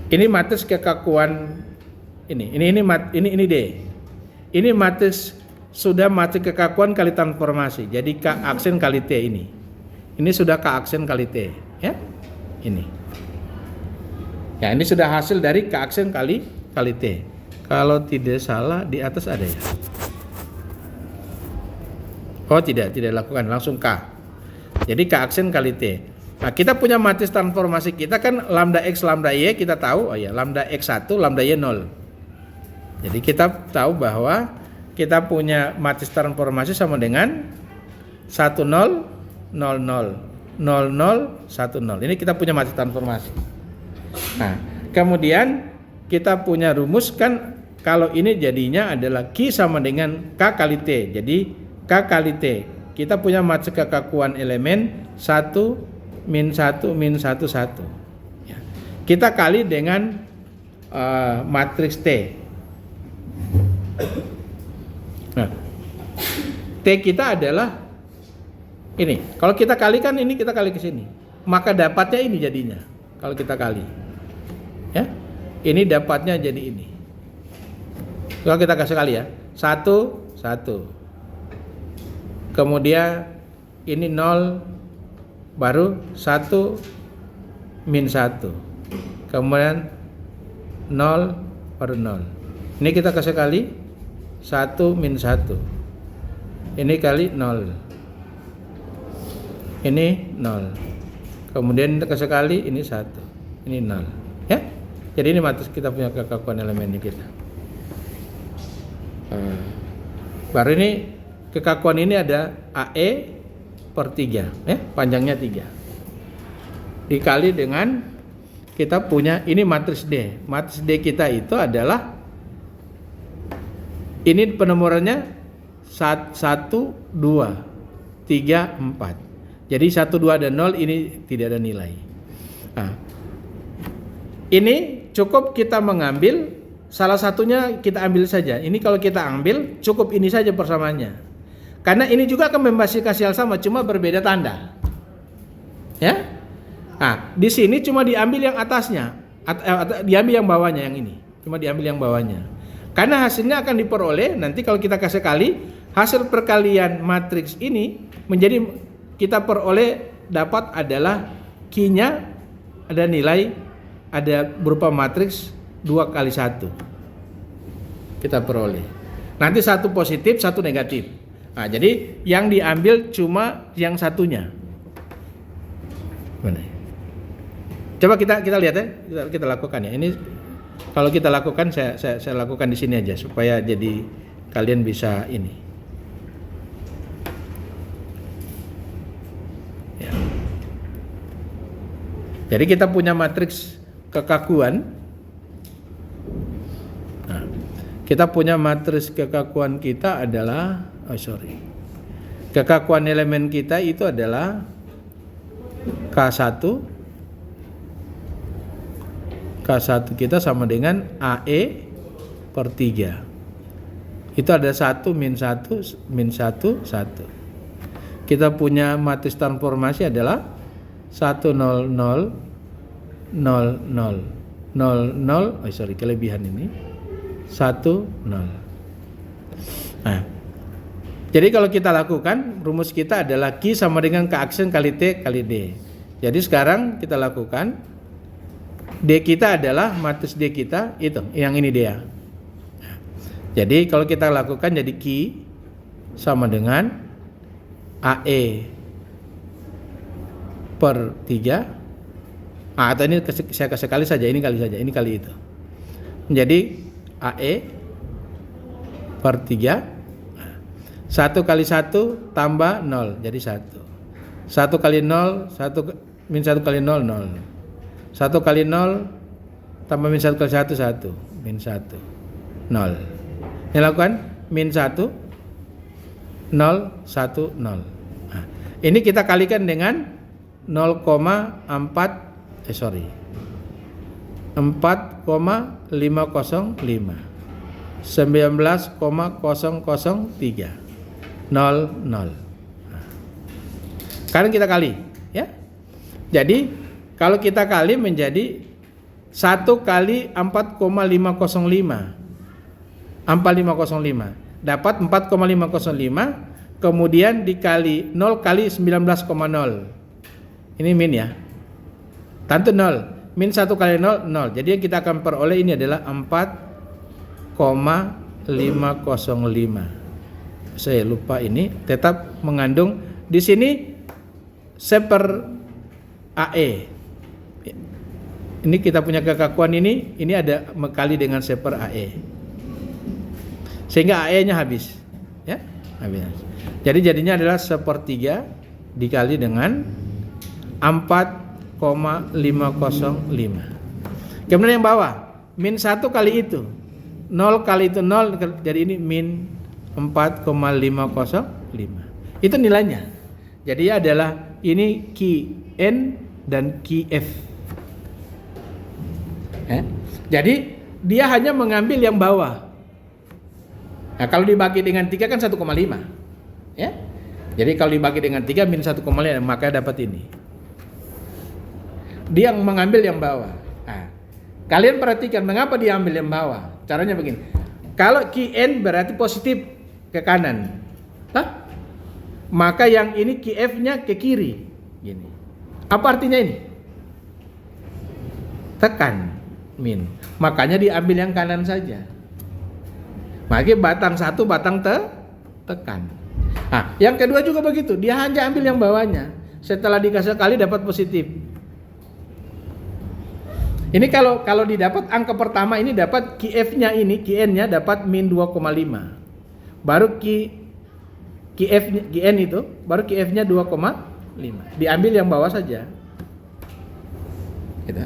Ini matriks kekakuan ini D. Ini matriks sudah matriks kekakuan kali transformasi. Jadi K aksen kali T ini. Ini sudah K aksen kali T, ya. Ini. Ya, ini sudah hasil dari K aksen kali T. Kalau tidak salah di atas ada ya. Oh tidak dilakukan, langsung K. Jadi K aksen kali T. Nah, kita punya matris transformasi kita kan lambda X, lambda Y, kita tahu, lambda X1, lambda Y 0. Jadi kita tahu bahwa kita punya matris transformasi sama dengan 10, 00, 00, 10. Ini kita punya matris transformasi. Nah, kemudian kita punya rumus kan kalau ini jadinya adalah Q sama dengan K kali T. Jadi K kali T. Kita punya matris kekakuan elemen 1 min 1 min 1 1. Ya. Kita kali dengan matriks T. Nah, T kita adalah ini. Kalau kita kalikan ini, kita kali ke sini. Maka dapatnya ini jadinya. Kalau kita kali. Ya. Ini dapatnya jadi ini. Kalau kita kasih kali ya. 1 1. Kemudian ini 0 baru 1 min 1. Kemudian 0 baru 0. Ini kita kasih kali 1 min 1. Ini kali 0. Ini 0. Kemudian kita kasih kali ini 1. Ini 0. Ya. Jadi ini matris kita punya kekakuan elemennya kita. Baru ini kekakuan ini ada AE per 3, panjangnya 3. Dikali dengan kita punya ini matriks D. Matriks D kita itu adalah ini penomorannya 1, 2, 3, 4. Jadi 1, 2 dan 0 ini tidak ada nilai. Nah, ini cukup kita mengambil salah satunya kita ambil saja. Ini kalau kita ambil cukup ini saja persamaannya. Karena ini juga akan membahasakan hal sama, cuma berbeda tanda. Ya. Nah, di sini cuma diambil yang atasnya, diambil yang bawahnya yang ini. Cuma diambil yang bawahnya. Karena hasilnya akan diperoleh nanti kalau kita kasih kali, hasil perkalian matriks ini menjadi kita peroleh dapat adalah Q-nya ada nilai ada berupa matriks 2 kali 1. Kita peroleh. Nanti satu positif, satu negatif. Nah, jadi yang diambil cuma yang satunya. Mana? Coba kita lihat ya, kita lakukan ya. Ini kalau kita lakukan saya lakukan di sini aja supaya jadi kalian bisa ini. Ya. Jadi kita punya matriks kekakuan. Nah, kita punya matriks kekakuan kita adalah kekakuan elemen kita itu adalah K1 kita sama dengan AE per 3. Itu ada 1 min 1 min 1 1. Kita punya matriks transformasi adalah 1 0 0 0 0 0 0 kelebihan ini 1 0. Nah, jadi kalau kita lakukan rumus kita adalah Q sama dengan K aksen kali T kali D. Jadi sekarang kita lakukan D kita adalah matriks D kita itu yang ini dia. Jadi kalau kita lakukan jadi Q sama dengan AE per 3. Atau ini saya kasih kali saja, ini kali saja, ini kali itu. Menjadi AE per 3. 1 kali 1 tambah 0 jadi 1. 1 kali 0 min 1 kali 0 0. 1 kali 0 tambah min 1 kali 1 1 min 1 0. Ini lakukan min 1 0 1 0. Nah, ini kita kalikan dengan 4,505 19,003. 0 0. Sekarang kita kali ya. Jadi kalau kita kali menjadi 1 kali 4,505 dapat 4,505 kemudian dikali 0 kali 19,0. Ini min ya. Tentu 0. Min 1 kali 0 0. Jadi yang kita akan peroleh ini adalah 4,505. Saya lupa ini tetap mengandung di sini seper AE. Ini kita punya kekakuan ini ada kali dengan seper AE. Sehingga AE-nya habis. Ya, habis. Jadi jadinya adalah 1/3 dikali dengan 4,505. Kemudian yang bawah, min 1 kali itu. 0 kali itu 0, jadi ini min 4,505. Itu nilainya. Jadi adalah ini Qn dan Qf. Jadi dia hanya mengambil yang bawah. Nah, kalau dibagi dengan 3 kan 1,5. Ya. Jadi kalau dibagi dengan 3 min 1,5 maka dapat ini. Dia yang mengambil yang bawah. Nah, kalian perhatikan mengapa dia ambil yang bawah. Caranya begini. Kalau Qn berarti positif ke kanan. Maka yang ini Qf-nya ke kiri. Gini. Apa artinya ini? Tekan min. Makanya diambil yang kanan saja. Makanya batang 1 batang tekan. Nah, yang kedua juga begitu. Dia hanya ambil yang bawahnya. Setelah dikasih kali dapat positif. Ini kalau didapat angka pertama ini dapat Qf-nya ini, Qn-nya dapat min 2,5. Baru Qn itu, baru Qf-nya 2,5. Diambil yang bawah saja. Gitu.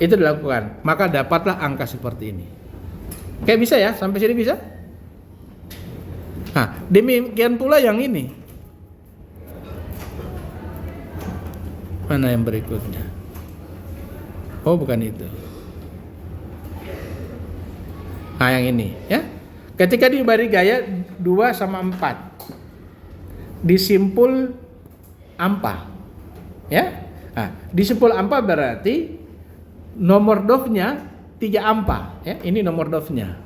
Itu dilakukan. Maka dapatlah angka seperti ini. Kayak bisa ya, sampai sini bisa? Demikian pula yang ini. Mana yang berikutnya? Oh, bukan itu. Yang ini ya. Ketika diberi gaya 2 sama 4. Disimpul ampa. Ya. Disimpul ampa berarti nomor dovnya 3 ampa ya. Ini nomor dovnya.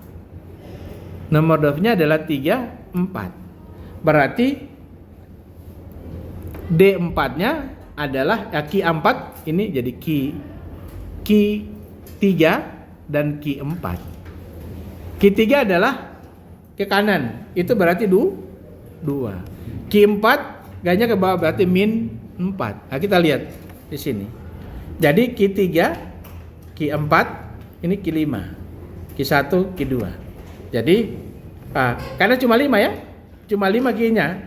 Nomor dovnya adalah 3, 4. Berarti D4-nya adalah Q4 ini jadi Q3 dan Q4. Q3 adalah ke kanan, itu berarti 2. Q4 gayanya ke bawah berarti min 4. Nah, kita lihat di sini. Jadi Q3, Q4, ini Q5, Q1, Q2. Jadi karena cuma 5 ya, cuma 5 Q-nya.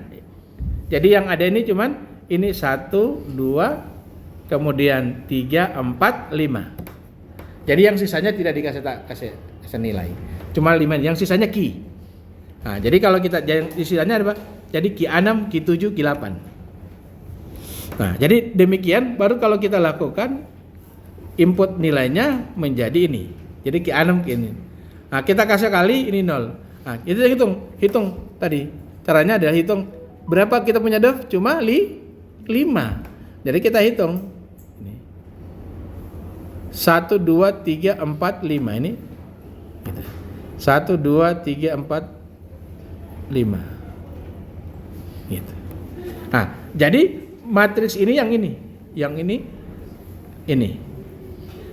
Jadi yang ada ini cuman ini 1, 2, kemudian 3, 4, 5. Jadi yang sisanya tidak dikasih nilai. Cuma 5, yang sisanya Q. Nah, jadi kalau kita sisanya apa? Jadi Q6, Q7, Q8. Nah, jadi demikian baru kalau kita lakukan input nilainya menjadi ini. Jadi Q6 ini. Nah, kita kasih kali ini 0. Nah, itu hitung tadi. Caranya adalah hitung berapa kita punya dov? Cuma 5. Jadi kita hitung. 1, 2, 3, 4, 5 ini. 1, 2, 3, 4, 5. Gitu. Nah, jadi matriks ini yang ini. Yang ini.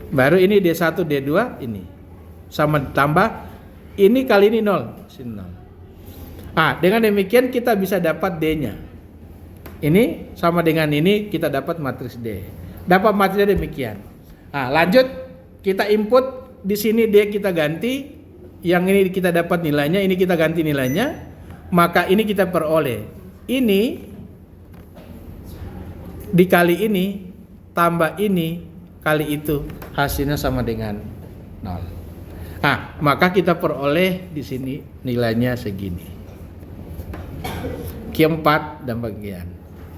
Baru ini D1, D2 ini. Sama tambah ini kali ini 0. Sini 0. Dengan demikian kita bisa dapat D-nya. Ini sama dengan ini kita dapat matriks D. Dapat matriks D demikian. Lanjut kita input di sini D kita ganti, yang ini kita dapat nilainya, ini kita ganti nilainya, maka ini kita peroleh. Ini dikali ini tambah ini kali itu hasilnya sama dengan 0. Maka kita peroleh di sini nilainya segini. Q4 dan bagian.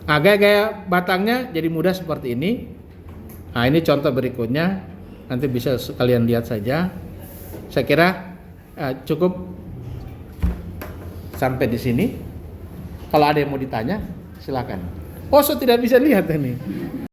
Gaya batangnya jadi mudah seperti ini. Ini contoh berikutnya. Nanti bisa kalian lihat saja. Saya kira cukup sampai di sini. Kalau ada yang mau ditanya, silakan. So tidak bisa lihat ini.